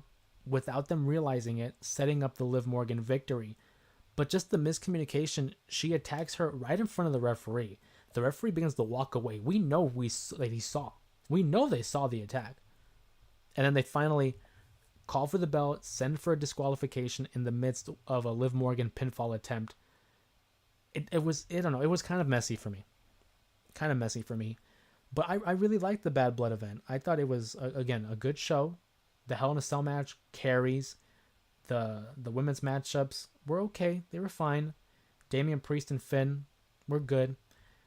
without them realizing it, setting up the Liv Morgan victory. But just the miscommunication, she attacks her right in front of the referee. The referee begins to walk away. We know he saw. We know they saw the attack. And then they finally call for the bell, send for a disqualification in the midst of a Liv Morgan pinfall attempt. It was kind of messy for me. kind of messy for me. But I really liked the Bad Blood event. I thought it was, again, a good show. The Hell in a Cell match carries. The women's matchups were okay. They were fine. Damian Priest and Finn were good.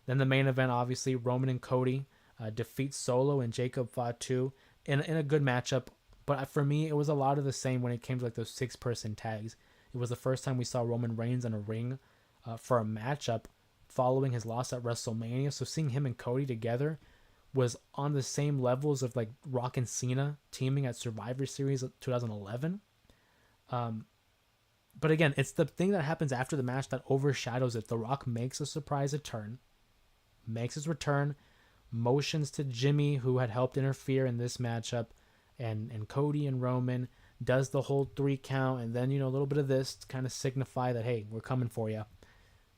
Then the main event, obviously, Roman and Cody defeat Solo and Jacob Fatu in a good matchup. But for me, it was a lot of the same when it came to like those 6-person tags. It was the first time we saw Roman Reigns in a ring for a matchup following his loss at WrestleMania. So seeing him and Cody together was on the same levels of like Rock and Cena teaming at Survivor Series 2011. But again, it's the thing that happens after the match that overshadows it. The Rock makes a surprise return, makes his return, motions to Jimmy, who had helped interfere in this matchup, and Cody and Roman, does the whole 3 count, and then, a little bit of this to kind of signify that, hey, we're coming for you.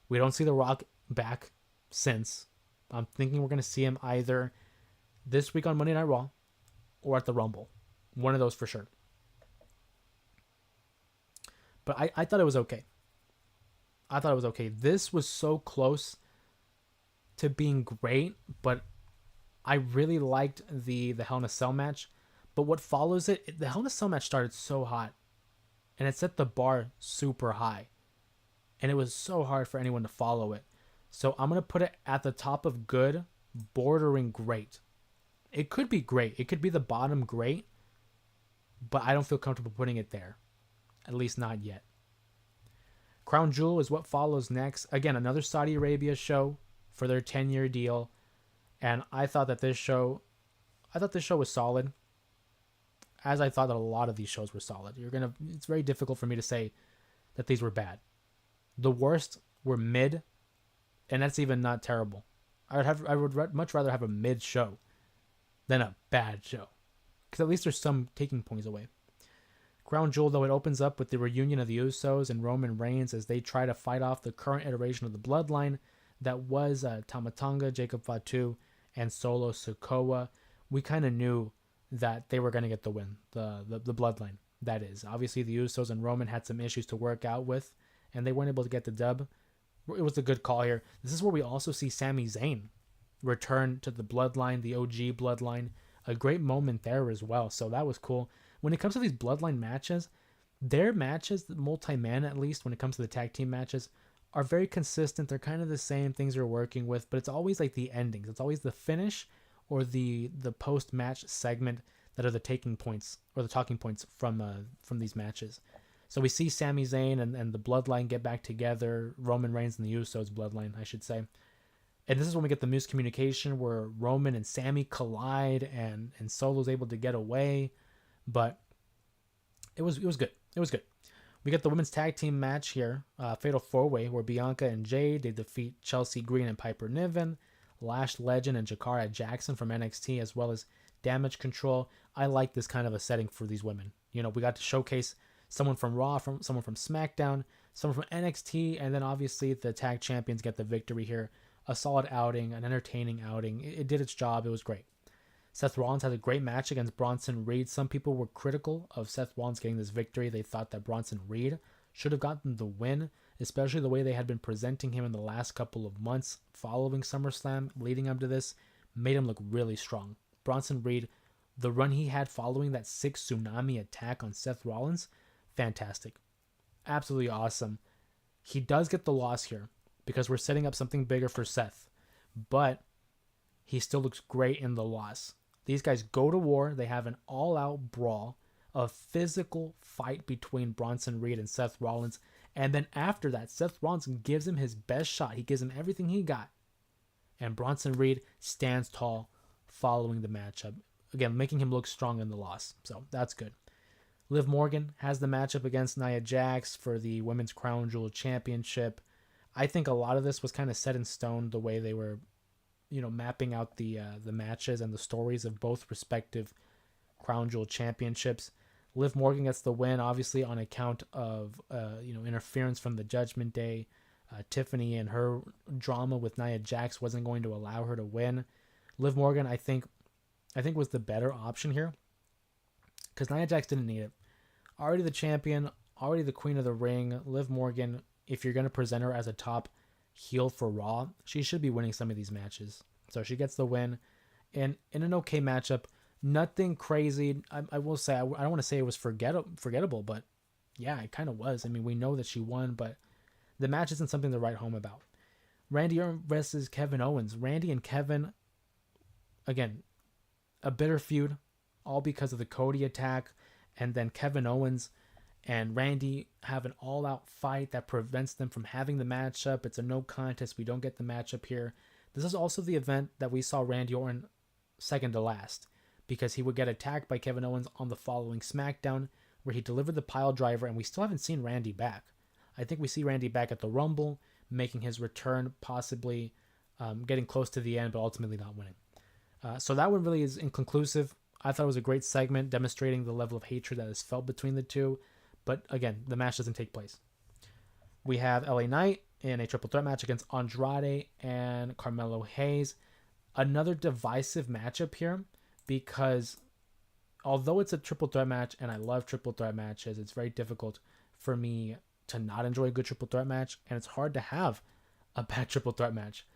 We don't see The Rock back since. I'm thinking we're going to see him either this week on Monday Night Raw or at the Rumble. One of those for sure. But I thought it was okay. I thought it was okay. This was so close to being great, but I really liked the Hell in a Cell match. But what follows it, the Hell in a Cell match started so hot, and it set the bar super high, and it was so hard for anyone to follow it. So I'm going to put it at the top of good, bordering great. It could be great. It could be the bottom great, but I don't feel comfortable putting it there. At least not yet. Crown Jewel is what follows next. Again, another Saudi Arabia show for their 10-year deal. And I thought this show was solid. As I thought that a lot of these shows were solid. It's very difficult for me to say that these were bad. The worst were mid, and that's even not terrible. I would much rather have a mid show than a bad show, because at least there's some taking points away. Crown Jewel, though, it opens up with the reunion of the Usos and Roman Reigns as they try to fight off the current iteration of the Bloodline that was Tama Tonga, Jacob Fatu, and Solo Sikoa. We kind of knew that they were going to get the win, the Bloodline, that is. Obviously, the Usos and Roman had some issues to work out with, and they weren't able to get the dub. It was a good call here. This is where we also see Sami Zayn return to the Bloodline, the OG Bloodline. A great moment there as well, so that was cool. When it comes to these Bloodline matches, their matches, multi-man at least, when it comes to the tag team matches, are very consistent. They're kind of the same things they're working with, but it's always like the endings. It's always the finish or the post-match segment that are the taking points or the talking points from these matches. So we see Sami Zayn and the Bloodline get back together, Roman Reigns and the Usos Bloodline, I should say. And this is when we get the miscommunication where Roman and Sami collide and Solo's able to get away. But it was good. It was good. We get the women's tag team match here, Fatal 4-Way, where Bianca and Jade, they defeat Chelsea Green and Piper Niven, Lash Legend and Jakara Jackson from NXT, as well as Damage Control. I like this kind of a setting for these women. We got to showcase someone from Raw, someone from SmackDown, someone from NXT, and then obviously the tag champions get the victory here. A solid outing, an entertaining outing. It did its job. It was great. Seth Rollins had a great match against Bronson Reed. Some people were critical of Seth Rollins getting this victory. They thought that Bronson Reed should have gotten the win, especially the way they had been presenting him in the last couple of months following SummerSlam, leading up to this, made him look really strong. Bronson Reed, the run he had following that 6 tsunami attack on Seth Rollins, fantastic. Absolutely awesome. He does get the loss here because we're setting up something bigger for Seth, but he still looks great in the loss. These guys go to war. They have an all-out brawl, a physical fight between Bronson Reed and Seth Rollins. And then after that, Seth Rollins gives him his best shot. He gives him everything he got. And Bronson Reed stands tall following the matchup. Again, making him look strong in the loss. So that's good. Liv Morgan has the matchup against Nia Jax for the Women's Crown Jewel Championship. I think a lot of this was kind of set in stone the way they were mapping out the matches and the stories of both respective Crown Jewel championships. Liv Morgan gets the win, obviously on account of interference from the Judgment Day. Tiffany and her drama with Nia Jax wasn't going to allow her to win. Liv Morgan, I think was the better option here, because Nia Jax didn't need it. Already the champion, already the queen of the ring. Liv Morgan, if you're going to present her as a top heel for Raw, she should be winning some of these matches. So she gets the win in an okay matchup. Nothing crazy. I will say, I don't want to say it was forgettable, but yeah, it kind of was. I mean, we know that she won, but the match isn't something to write home about. Randy Orton versus Kevin Owens. Randy and Kevin, again, a bitter feud, all because of the Cody attack, and then Kevin Owens and Randy have an all-out fight that prevents them from having the matchup. It's a no contest. We don't get the matchup here. This is also the event that we saw Randy Orton second to last, because he would get attacked by Kevin Owens on the following SmackDown, where he delivered the pile driver, and we still haven't seen Randy back. I think we see Randy back at the Rumble, making his return, possibly getting close to the end, but ultimately not winning. So that one really is inconclusive. I thought it was a great segment, demonstrating the level of hatred that is felt between the two. But again, the match doesn't take place. We have LA Knight in a triple threat match against Andrade and Carmelo Hayes. Another divisive matchup here, because although it's a triple threat match, and I love triple threat matches, it's very difficult for me to not enjoy a good triple threat match, and it's hard to have a bad triple threat match.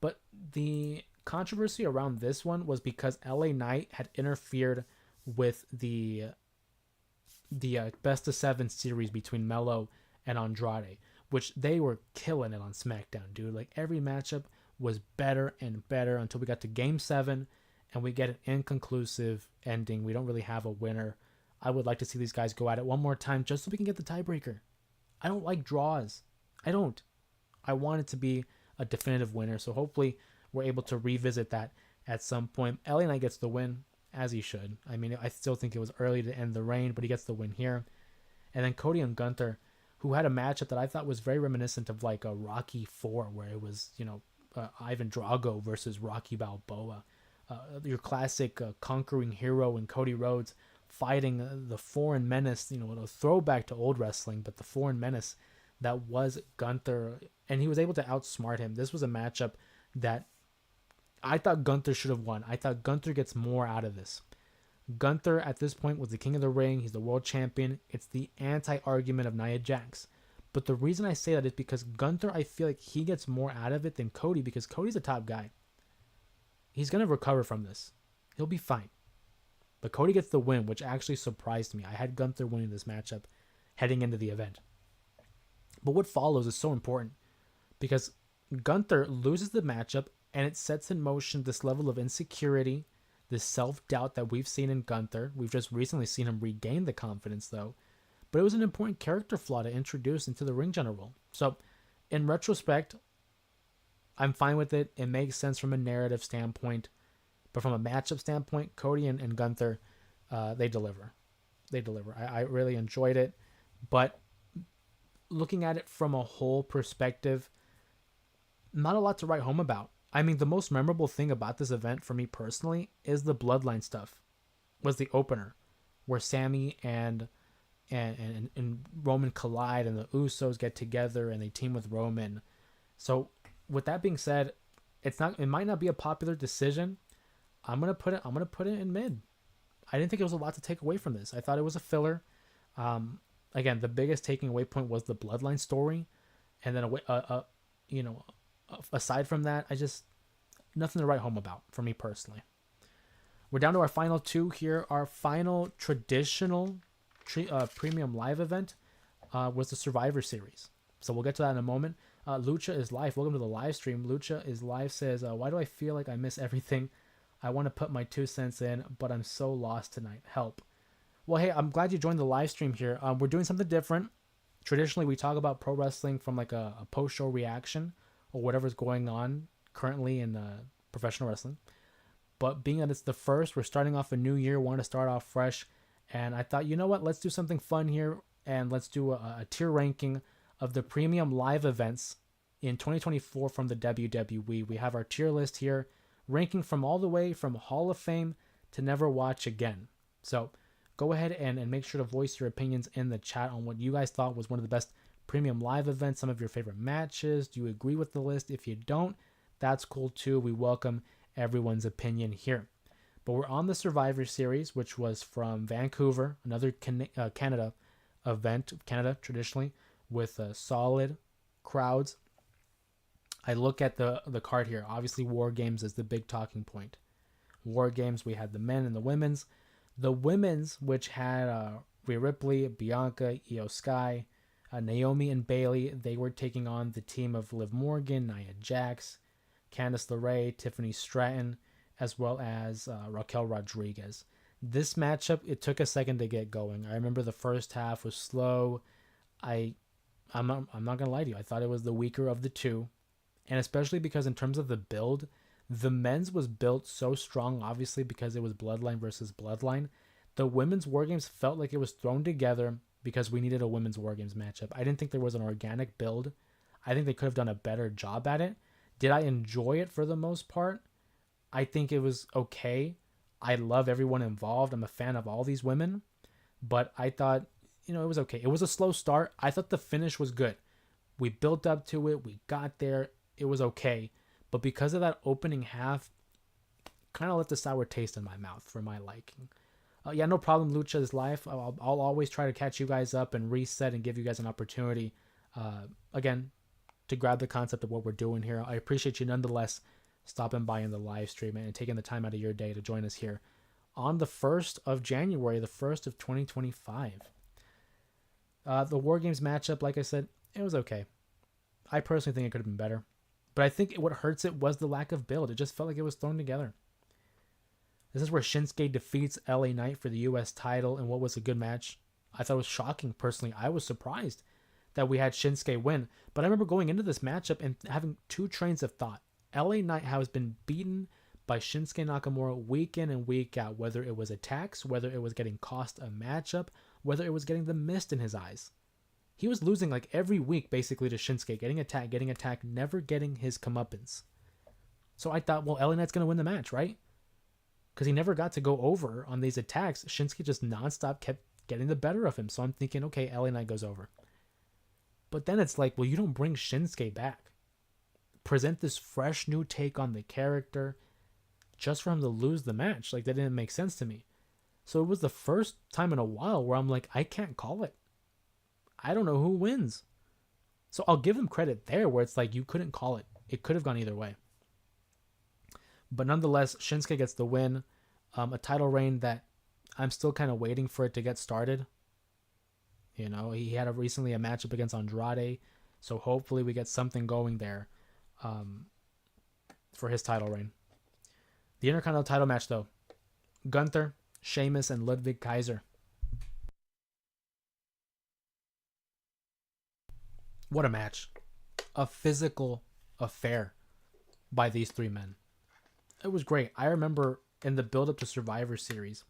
But the controversy around this one was because LA Knight had interfered with the best of 7 series between Melo and Andrade, which they were killing it on SmackDown, dude. Like, every matchup was better and better until we got to Game 7, and we get an inconclusive ending. We don't really have a winner. I would like to see these guys go at it one more time just so we can get the tiebreaker. I don't like draws. I don't. I want it to be a definitive winner, so hopefully we're able to revisit that at some point. LA Knight gets the win, as he should. I mean, I still think it was early to end the reign, but he gets the win here. And then Cody and Gunther, who had a matchup that I thought was very reminiscent of like a Rocky 4, where it was, Ivan Drago versus Rocky Balboa. Your classic conquering hero and Cody Rhodes fighting the foreign menace, a throwback to old wrestling, but the foreign menace that was Gunther, and he was able to outsmart him. This was a matchup that I thought Gunther should have won. I thought Gunther gets more out of this. Gunther, at this point, was the king of the ring. He's the world champion. It's the anti-argument of Nia Jax. But the reason I say that is because Gunther, I feel like he gets more out of it than Cody, because Cody's a top guy. He's going to recover from this. He'll be fine. But Cody gets the win, which actually surprised me. I had Gunther winning this matchup heading into the event. But what follows is so important, because Gunther loses the matchup, and it sets in motion this level of insecurity, this self-doubt that we've seen in Gunther. We've just recently seen him regain the confidence, though. But it was an important character flaw to introduce into the ring general. So, in retrospect, I'm fine with it. It makes sense from a narrative standpoint. But from a matchup standpoint, Cody and Gunther, they deliver. They deliver. I really enjoyed it. But looking at it from a whole perspective, not a lot to write home about. I mean, the most memorable thing about this event for me personally is the Bloodline stuff. Was the opener, where Sammy and Roman collide, and the Usos get together and they team with Roman. So, with that being said, it might not be a popular decision. I'm gonna put it in mid. I didn't think it was a lot to take away from this. I thought it was a filler. Again, the biggest taking away point was the Bloodline story, and then aside from that, nothing to write home about for me personally. We're down to our final two here. Our final traditional premium live event was the Survivor Series. So we'll get to that in a moment. Lucha is live. Welcome to the live stream. Lucha is live says, why do I feel like I miss everything? I want to put my 2 cents in, but I'm so lost tonight. Help. Well, hey, I'm glad you joined the live stream here. We're doing something different. Traditionally, we talk about pro wrestling from like a post-show reaction or whatever's going on currently in professional wrestling. But being that it's the first, we're starting off a new year, want to start off fresh. And I thought, you know what, let's do something fun here, and let's do a tier ranking of the premium live events in 2024 from the WWE. We have our tier list here, ranking from all the way from Hall of Fame to Never Watch Again. So go ahead and make sure to voice your opinions in the chat on what you guys thought was one of the best premium live events, some of your favorite matches. Do you agree with the list? If you don't, that's cool too. We welcome everyone's opinion here. But we're on the Survivor Series, which was from Vancouver, another Canada event, Canada traditionally, with solid crowds. I look at the card here. Obviously, War Games is the big talking point. War Games, we had the men and the women's. The women's, which had Rhea Ripley, Bianca, Io Sky, Naomi, and Bailey, they were taking on the team of Liv Morgan, Nia Jax, Candice LeRae, Tiffany Stratton, as well as Raquel Rodriguez. This matchup, it took a second to get going. I remember the first half was slow. I'm not gonna lie to you. I thought it was the weaker of the two, and especially because in terms of the build, the men's was built so strong, obviously because it was Bloodline versus Bloodline. The women's War Games felt like it was thrown together because we needed a women's War Games matchup. I didn't think there was an organic build. I think they could have done a better job at it. Did I enjoy it for the most part? I think it was okay. I love everyone involved. I'm a fan of all these women, but I thought, it was okay. It was a slow start. I thought the finish was good. We built up to it. We got there. It was okay. But because of that opening half, kind of left a sour taste in my mouth for my liking. Yeah, no problem. Lucha is life. I'll always try to catch you guys up and reset and give you guys an opportunity, again, to grab the concept of what we're doing here. I appreciate you nonetheless stopping by in the live stream and taking the time out of your day to join us here on the 1st of January, the 1st of 2025. The War Games matchup, like I said, it was okay. I personally think it could have been better. But I think what hurts it was the lack of build. It just felt like it was thrown together. This is where Shinsuke defeats LA Knight for the US title in what was a good match. I thought it was shocking, personally. I was surprised that we had Shinsuke win. But I remember going into this matchup and having two trains of thought. LA Knight has been beaten by Shinsuke Nakamura week in and week out, whether it was attacks, whether it was getting cost a matchup, whether it was getting the mist in his eyes. He was losing like every week basically to Shinsuke, getting attacked, never getting his comeuppance. So I thought, well, LA Knight's going to win the match, right? Because he never got to go over on these attacks. Shinsuke just nonstop kept getting the better of him. So I'm thinking, okay, LA Knight goes over. But then it's like, well, you don't bring Shinsuke back. Present this fresh new take on the character just for him to lose the match. Like, that didn't make sense to me. So it was the first time in a while where I'm like, I can't call it. I don't know who wins. So I'll give them credit there where it's like you couldn't call it. It could have gone either way. But nonetheless, Shinsuke gets the win. A title reign that I'm still kind of waiting for it to get started. He had recently a matchup against Andrade. So hopefully we get something going there for his title reign. The Intercontinental title match, though. Gunther, Sheamus, and Ludwig Kaiser. What a match. A physical affair by these three men. It was great. I remember in the build-up to Survivor Series,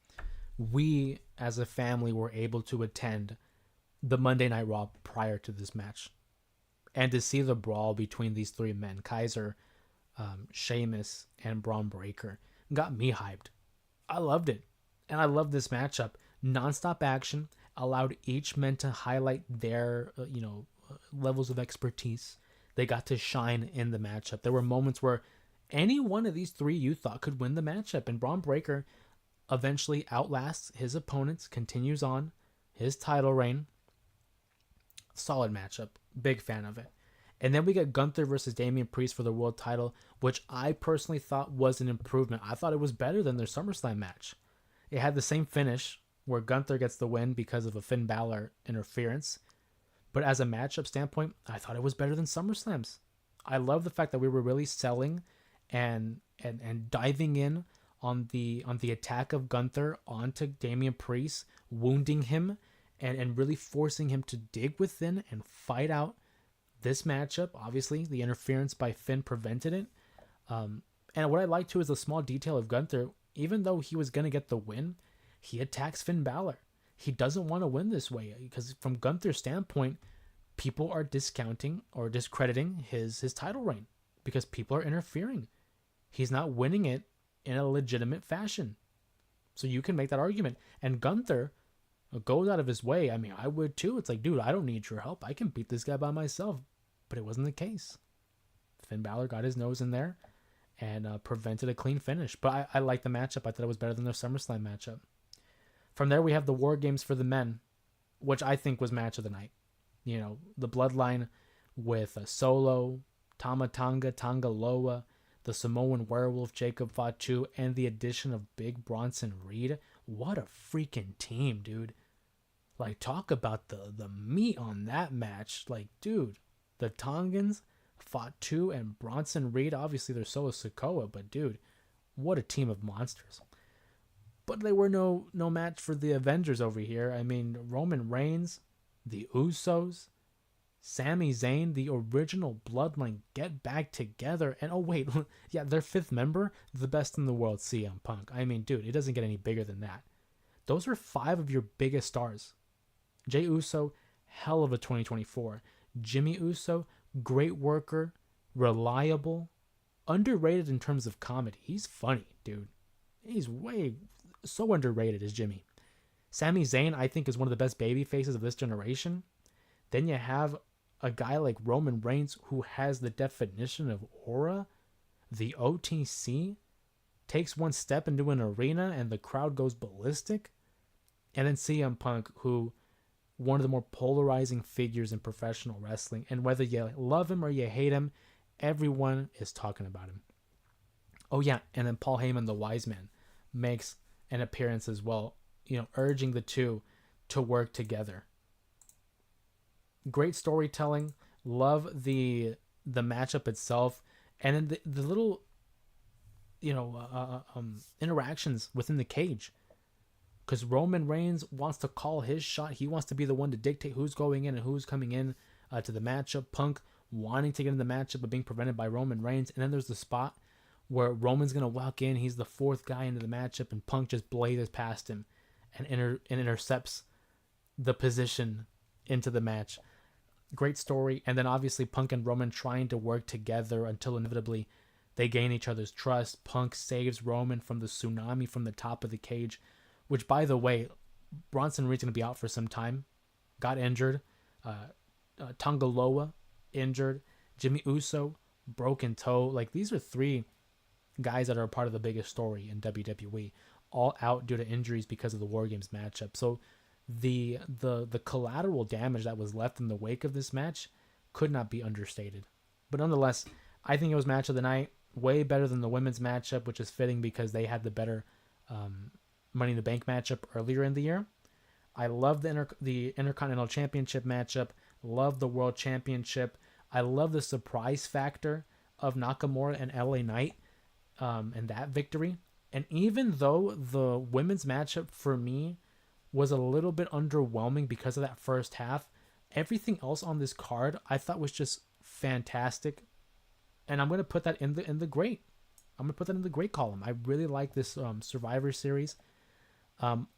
we as a family were able to attend the Monday Night Raw prior to this match. And to see the brawl between these three men, Kaiser, Sheamus, and Braun Breaker, got me hyped. I loved it. And I loved this matchup. Non-stop action allowed each men to highlight their, levels of expertise. They got to shine in the matchup. There were moments where any one of these three you thought could win the matchup. And Braun Breaker eventually outlasts his opponents, continues on his title reign. Solid matchup. Big fan of it. And then we get Gunther versus Damian Priest for the world title, which I personally thought was an improvement. I thought it was better than their SummerSlam match. It had the same finish where Gunther gets the win because of a Finn Balor interference. But as a matchup standpoint, I thought it was better than SummerSlam's. I love the fact that we were really selling and diving in on the attack of Gunther onto Damian Priest, wounding him and really forcing him to dig within and fight out this matchup. Obviously, the interference by Finn prevented it. And what I like too is the small detail of Gunther. Even though he was going to get the win, he attacks Finn Balor. He doesn't want to win this way because from Gunther's standpoint, people are discounting or discrediting his title reign because people are interfering. He's not winning it in a legitimate fashion. So you can make that argument. And Gunther goes out of his way. I mean, I would too. It's like, dude, I don't need your help. I can beat this guy by myself. But it wasn't the case. Finn Balor got his nose in there and prevented a clean finish. But I liked the matchup. I thought it was better than their SummerSlam matchup. From there, we have the War Games for the men, which I think was match of the night. The Bloodline with Solo, Tama Tonga, Tonga Loa, the Samoan Werewolf, Jacob Fatu, and the addition of Big Bronson Reed. What a freaking team, dude. Like, talk about the meat on that match. Like, dude, the Tongans, Fatu, and Bronson Reed. Obviously, they're Solo Sikoa, but dude, what a team of monsters. But they were no match for the Avengers over here. I mean, Roman Reigns, the Usos, Sami Zayn, the original Bloodline, get back together. And oh wait, yeah, their fifth member, the best in the world, CM Punk. I mean, dude, it doesn't get any bigger than that. Those are 5 of your biggest stars. Jey Uso, hell of a 2024. Jimmy Uso, great worker, reliable, underrated in terms of comedy. He's funny, dude. He's so underrated as Jimmy. Sami Zayn, I think, is one of the best baby faces of this generation. Then you have a guy like Roman Reigns, who has the definition of aura. The OTC takes one step into an arena and the crowd goes ballistic. And then CM Punk, who one of the more polarizing figures in professional wrestling. And whether you love him or you hate him, everyone is talking about him. Oh yeah, and then Paul Heyman, the wise man, makes an appearance as well, urging the two to work together. Great storytelling. Love the matchup itself, and then the little interactions within the cage. Because Roman Reigns wants to call his shot. He wants to be the one to dictate who's going in and who's coming in to the matchup. Punk wanting to get in the matchup but being prevented by Roman Reigns. And then there's the spot where Roman's going to walk in. He's the 4th guy into the matchup, and Punk just blazes past him and intercepts the position into the match. Great story. And then obviously Punk and Roman trying to work together until inevitably they gain each other's trust. Punk saves Roman from the tsunami from the top of the cage, which, by the way, Bronson Reed's going to be out for some time. Got injured. Tonga Loa, injured. Jimmy Uso, broken toe. Like, these are 3 guys that are a part of the biggest story in WWE, all out due to injuries because of the War Games matchup. So the collateral damage that was left in the wake of this match could not be understated. But nonetheless, I think it was match of the night. Way better than the women's matchup, which is fitting because they had the better Money in the Bank matchup earlier in the year. I love the Intercontinental Championship matchup. Love the World Championship. I love the surprise factor of Nakamura and LA Knight and that victory. And even though the women's matchup for me was a little bit underwhelming because of that first half, everything else on this card I thought was just fantastic. And I'm going to put that in the great. I'm going to put that in the great column. I really like this Survivor Series.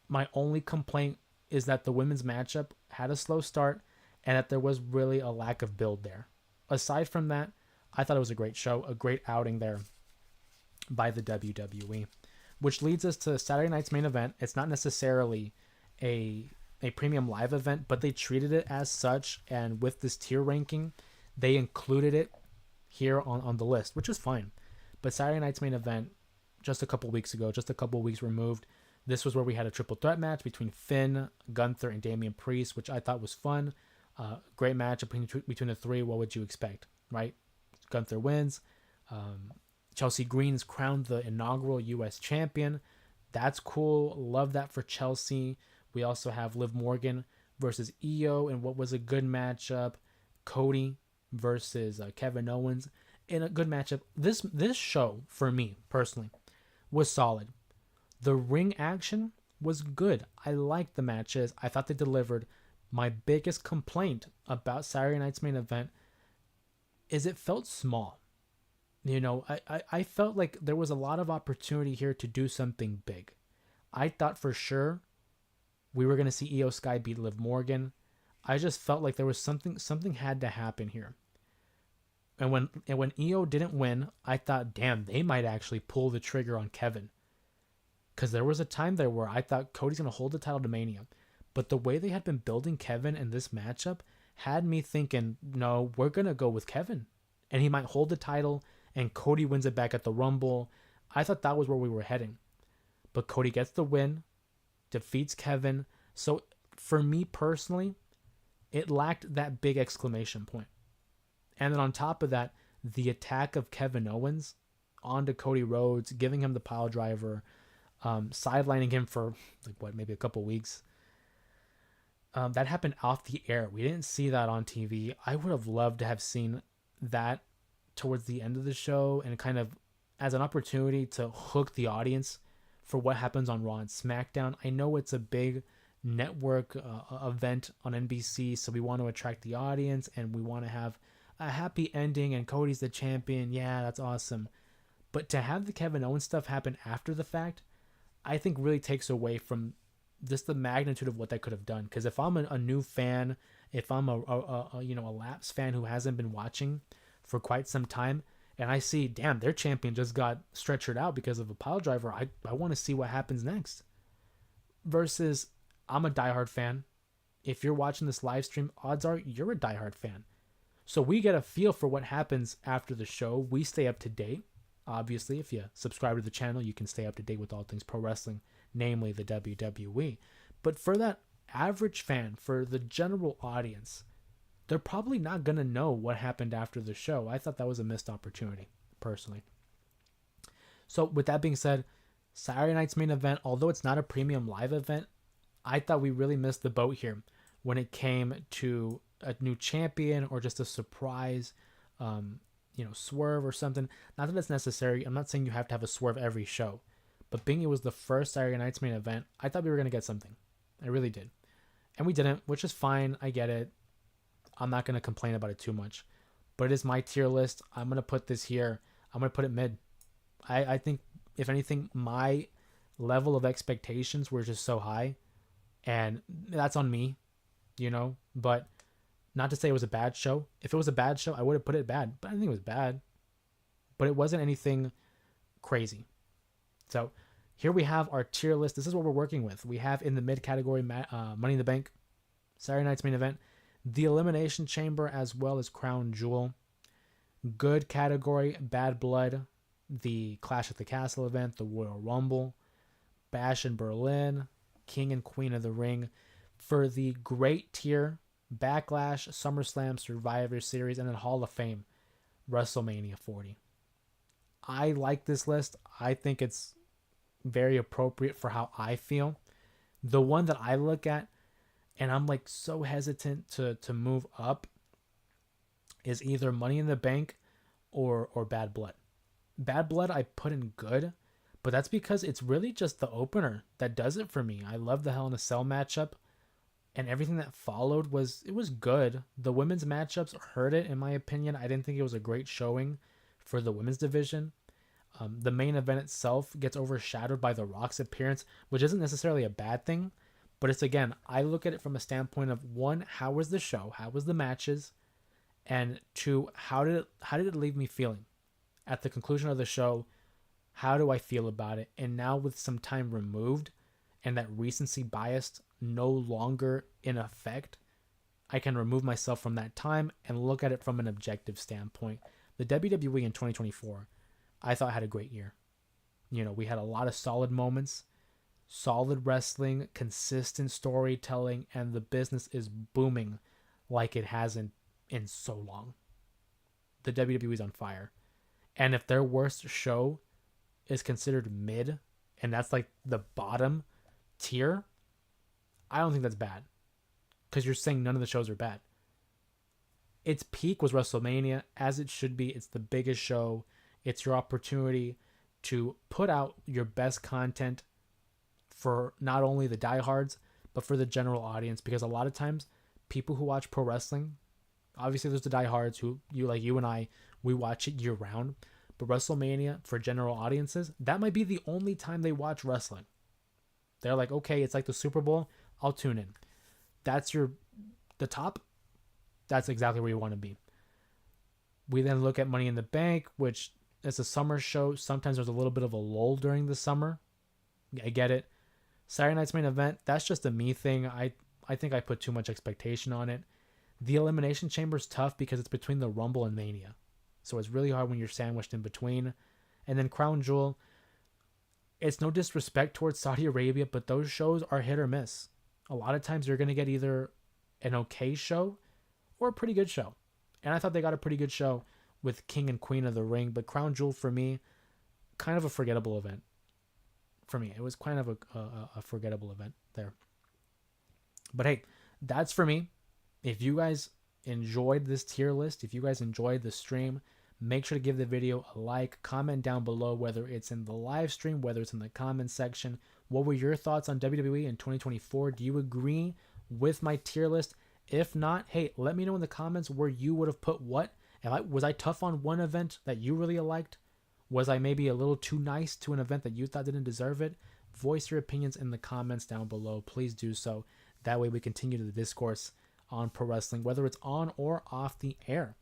My only complaint is that the women's matchup had a slow start and that there was really a lack of build there. Aside from that, I thought it was a great show, a great outing there by the WWE, which leads us to Saturday night's main event. It's not necessarily a premium live event, but they treated it as such, and with this tier ranking, they included it here on the list, which is fine. But Saturday night's main event, just a couple weeks ago, just a couple weeks removed, this was where we had a triple threat match between Finn, Gunther, and Damian Priest, which I thought was fun. Great match between the 3. What would you expect, right? Gunther wins. Chelsea Green's crowned the inaugural U.S. champion. That's cool. Love that for Chelsea. We also have Liv Morgan versus Io in what was a good matchup. Cody versus Kevin Owens in a good matchup. This show, for me personally, was solid. The ring action was good. I liked the matches. I thought they delivered. My biggest complaint about Saturday night's main event is it felt small. I felt like there was a lot of opportunity here to do something big. I thought for sure we were going to see Io Sky beat Liv Morgan. I just felt like there was something had to happen here. And when Io didn't win, I thought, damn, they might actually pull the trigger on Kevin. Because there was a time there where I thought Cody's going to hold the title to Mania. But the way they had been building Kevin in this matchup had me thinking, no, we're going to go with Kevin. And he might hold the title, and Cody wins it back at the Rumble. I thought that was where we were heading. But Cody gets the win, defeats Kevin. So for me personally, it lacked that big exclamation point. And then on top of that, the attack of Kevin Owens onto Cody Rhodes, giving him the pile driver, sidelining him for like what, maybe a couple weeks. That happened off the air. We didn't see that on TV. I would have loved to have seen that towards the end of the show and kind of as an opportunity to hook the audience for what happens on Raw and SmackDown. I know it's a big network event on NBC, so we want to attract the audience and we want to have a happy ending and Cody's the champion. Yeah, that's awesome. But to have the Kevin Owens stuff happen after the fact, I think really takes away from just the magnitude of what they could have done. Because if I'm a new fan, if I'm a lapsed fan who hasn't been watching for quite some time, and I see, damn, their champion just got stretchered out because of a pile driver, I want to see what happens next. Versus, I'm a diehard fan. If you're watching this live stream, odds are you're a diehard fan. So we get a feel for what happens after the show. We stay up to date. Obviously, if you subscribe to the channel, you can stay up to date with all things pro wrestling, namely the WWE. But for that average fan, for the general audience, they're probably not going to know what happened after the show. I thought that was a missed opportunity, personally. So with that being said, Saturday night's main event, although it's not a premium live event, I thought we really missed the boat here when it came to a new champion or just a surprise swerve or something. Not that it's necessary. I'm not saying you have to have a swerve every show. But being it was the first Saturday night's main event, I thought we were going to get something. I really did. And we didn't, which is fine. I get it. I'm not going to complain about it too much. But it is my tier list. I'm going to put this here. I'm going to put it mid. I think, if anything, my level of expectations were just so high. And that's on me, But not to say it was a bad show. If it was a bad show, I would have put it bad. But I didn't think it was bad. But it wasn't anything crazy. So here we have our tier list. This is what we're working with. We have in the mid category Money in the Bank, Saturday night's main event, the Elimination Chamber, as well as Crown Jewel. Good category, Bad Blood, the Clash at the Castle event, the Royal Rumble, Bash in Berlin, King and Queen of the Ring. For the great tier, Backlash, SummerSlam, Survivor Series, and then Hall of Fame, WrestleMania 40. I like this list. I think it's very appropriate for how I feel. The one that I look at, and I'm like so hesitant to move up, is either Money in the Bank or Bad Blood. Bad Blood I put in good, but that's because it's really just the opener that does it for me. I love the Hell in a Cell matchup, and everything that followed was good. The women's matchups hurt it, in my opinion. I didn't think it was a great showing for the women's division. The main event itself gets overshadowed by The Rock's appearance, which isn't necessarily a bad thing, but it's, again, I look at it from a standpoint of, one, how was the show? How was the matches? And two, how did it leave me feeling? At the conclusion of the show, how do I feel about it? And now with some time removed and that recency bias no longer in effect, I can remove myself from that time and look at it from an objective standpoint. The WWE in 2024, I thought, had a great year. We had a lot of solid moments, solid wrestling, consistent storytelling, and the business is booming like it hasn't in so long. The WWE is on fire. And if their worst show is considered mid, and that's like the bottom tier, I don't think that's bad. Because you're saying none of the shows are bad. Its peak was WrestleMania, as it should be. It's the biggest show. It's your opportunity to put out your best content for not only the diehards, but for the general audience. Because a lot of times, people who watch pro wrestling, obviously there's the diehards who, you and I, we watch it year round. But WrestleMania, for general audiences, that might be the only time they watch wrestling. They're like, okay, it's like the Super Bowl, I'll tune in. That's the top. That's exactly where you want to be. We then look at Money in the Bank, which is a summer show. Sometimes there's a little bit of a lull during the summer. I get it. Saturday night's main event, that's just a me thing. I think I put too much expectation on it. The Elimination Chamber is tough because it's between the Rumble and Mania. So it's really hard when you're sandwiched in between. And then Crown Jewel, it's no disrespect towards Saudi Arabia, but those shows are hit or miss. A lot of times you're going to get either an okay show or a pretty good show. And I thought they got a pretty good show with King and Queen of the Ring, but Crown Jewel for me, kind of a forgettable event. For me, it was kind of a forgettable event there. But hey, that's for me. If you guys enjoyed this tier list, if you guys enjoyed the stream, make sure to give the video a like, comment down below whether it's in the live stream, whether it's in the comment section. What were your thoughts on WWE in 2024? Do you agree with my tier list? If not, hey, let me know in the comments where you would have put what. Was I tough on one event that you really liked? Was I maybe a little too nice to an event that you thought didn't deserve it? Voice your opinions in the comments down below. Please do so. That way we continue the discourse on pro wrestling, whether it's on or off the air.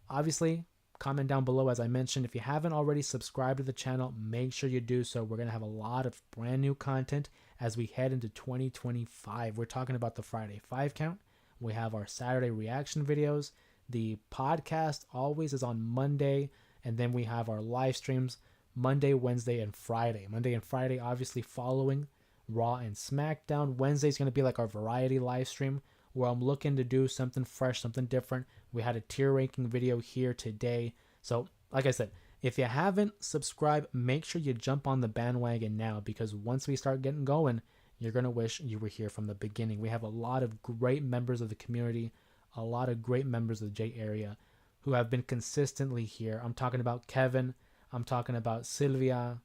Obviously, comment down below, as I mentioned. If you haven't already subscribed to the channel, make sure you do so. We're going to have a lot of brand new content as we head into 2025. We're talking about the Friday 5 count. We have our Saturday reaction videos. The podcast always is on Monday, and then we have our live streams Monday, Wednesday, and Friday. Monday and Friday, obviously following Raw and SmackDown. Wednesday is going to be like our variety live stream where I'm looking to do something fresh, something different. We had a tier ranking video here today. So, like I said, if you haven't subscribed, make sure you jump on the bandwagon now, because once we start getting going, you're going to wish you were here from the beginning. We have a lot of great members of the community, a lot of great members of the J area who have been consistently here. I'm talking about Kevin. I'm talking about Sylvia,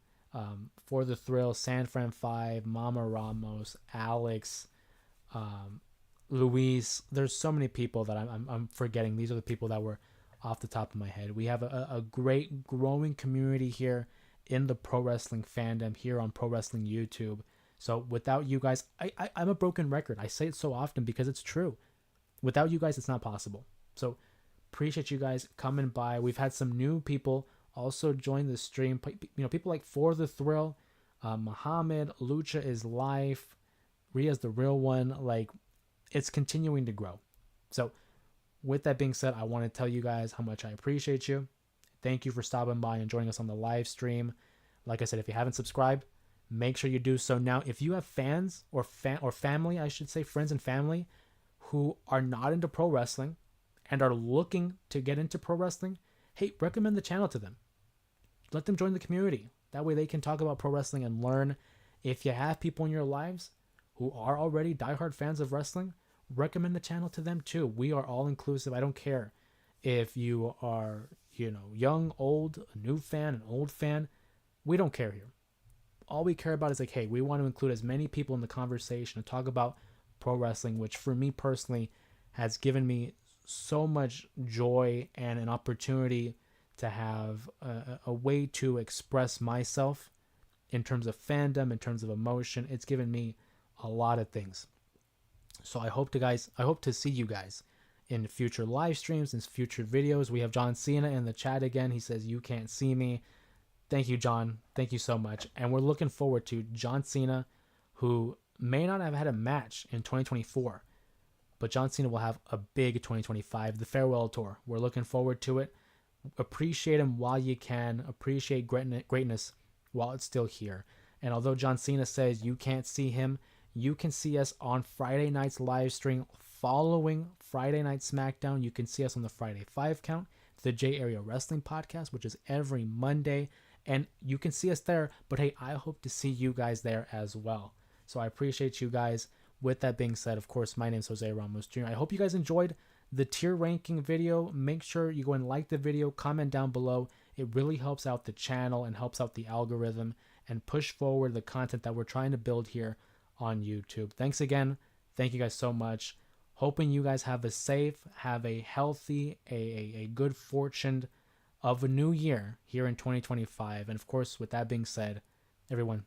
For the Thrill, San Fran 5, Mama Ramos, Alex, Luis. There's so many people that I'm forgetting. These are the people that were off the top of my head. We have a great growing community here in the pro wrestling fandom here on Pro Wrestling YouTube. So without you guys, I'm a broken record. I say it so often because it's true. Without you guys, it's not possible. So appreciate you guys coming by. We've had some new people also join the stream. You know, people like For the Thrill, Muhammad, Lucha is Life, Ria's the Real One. Like, it's continuing to grow. So with that being said, I want to tell you guys how much I appreciate you. Thank you for stopping by and joining us on the live stream. Like I said, if you haven't subscribed, make sure you do so now. If you have fans or family, I should say, friends and family who are not into pro wrestling and are looking to get into pro wrestling, hey, recommend the channel to them. Let them join the community. That way they can talk about pro wrestling and learn. If you have people in your lives who are already diehard fans of wrestling, recommend the channel to them too. We are all inclusive. I don't care if you are, young, old, a new fan, an old fan. We don't care here. All we care about is like, hey, we want to include as many people in the conversation and talk about pro wrestling, which for me personally has given me so much joy and an opportunity to have a way to express myself in terms of fandom, in terms of emotion. It's given me a lot of things. So I hope to see you guys in future live streams and future videos. We have John Cena in the chat again. He says, "You can't see me." Thank you, John. Thank you so much. And we're looking forward to John Cena, who may not have had a match in 2024, but John Cena will have a big 2025, the farewell tour. We're looking forward to it. Appreciate him while you can. Appreciate greatness while it's still here. And although John Cena says you can't see him, you can see us on Friday night's live stream following Friday Night SmackDown. You can see us on the Friday 5 count, the J Area Wrestling Podcast, which is every Monday. And you can see us there. But hey, I hope to see you guys there as well. So I appreciate you guys. With that being said, of course, my name is Jose Ramos Jr. I hope you guys enjoyed the tier ranking video. Make sure you go and like the video, comment down below. It really helps out the channel and helps out the algorithm and push forward the content that we're trying to build here on YouTube. Thanks again. Thank you guys so much. Hoping you guys have a safe, have a healthy, a good fortune of a new year here in 2025. And of course, with that being said, everyone,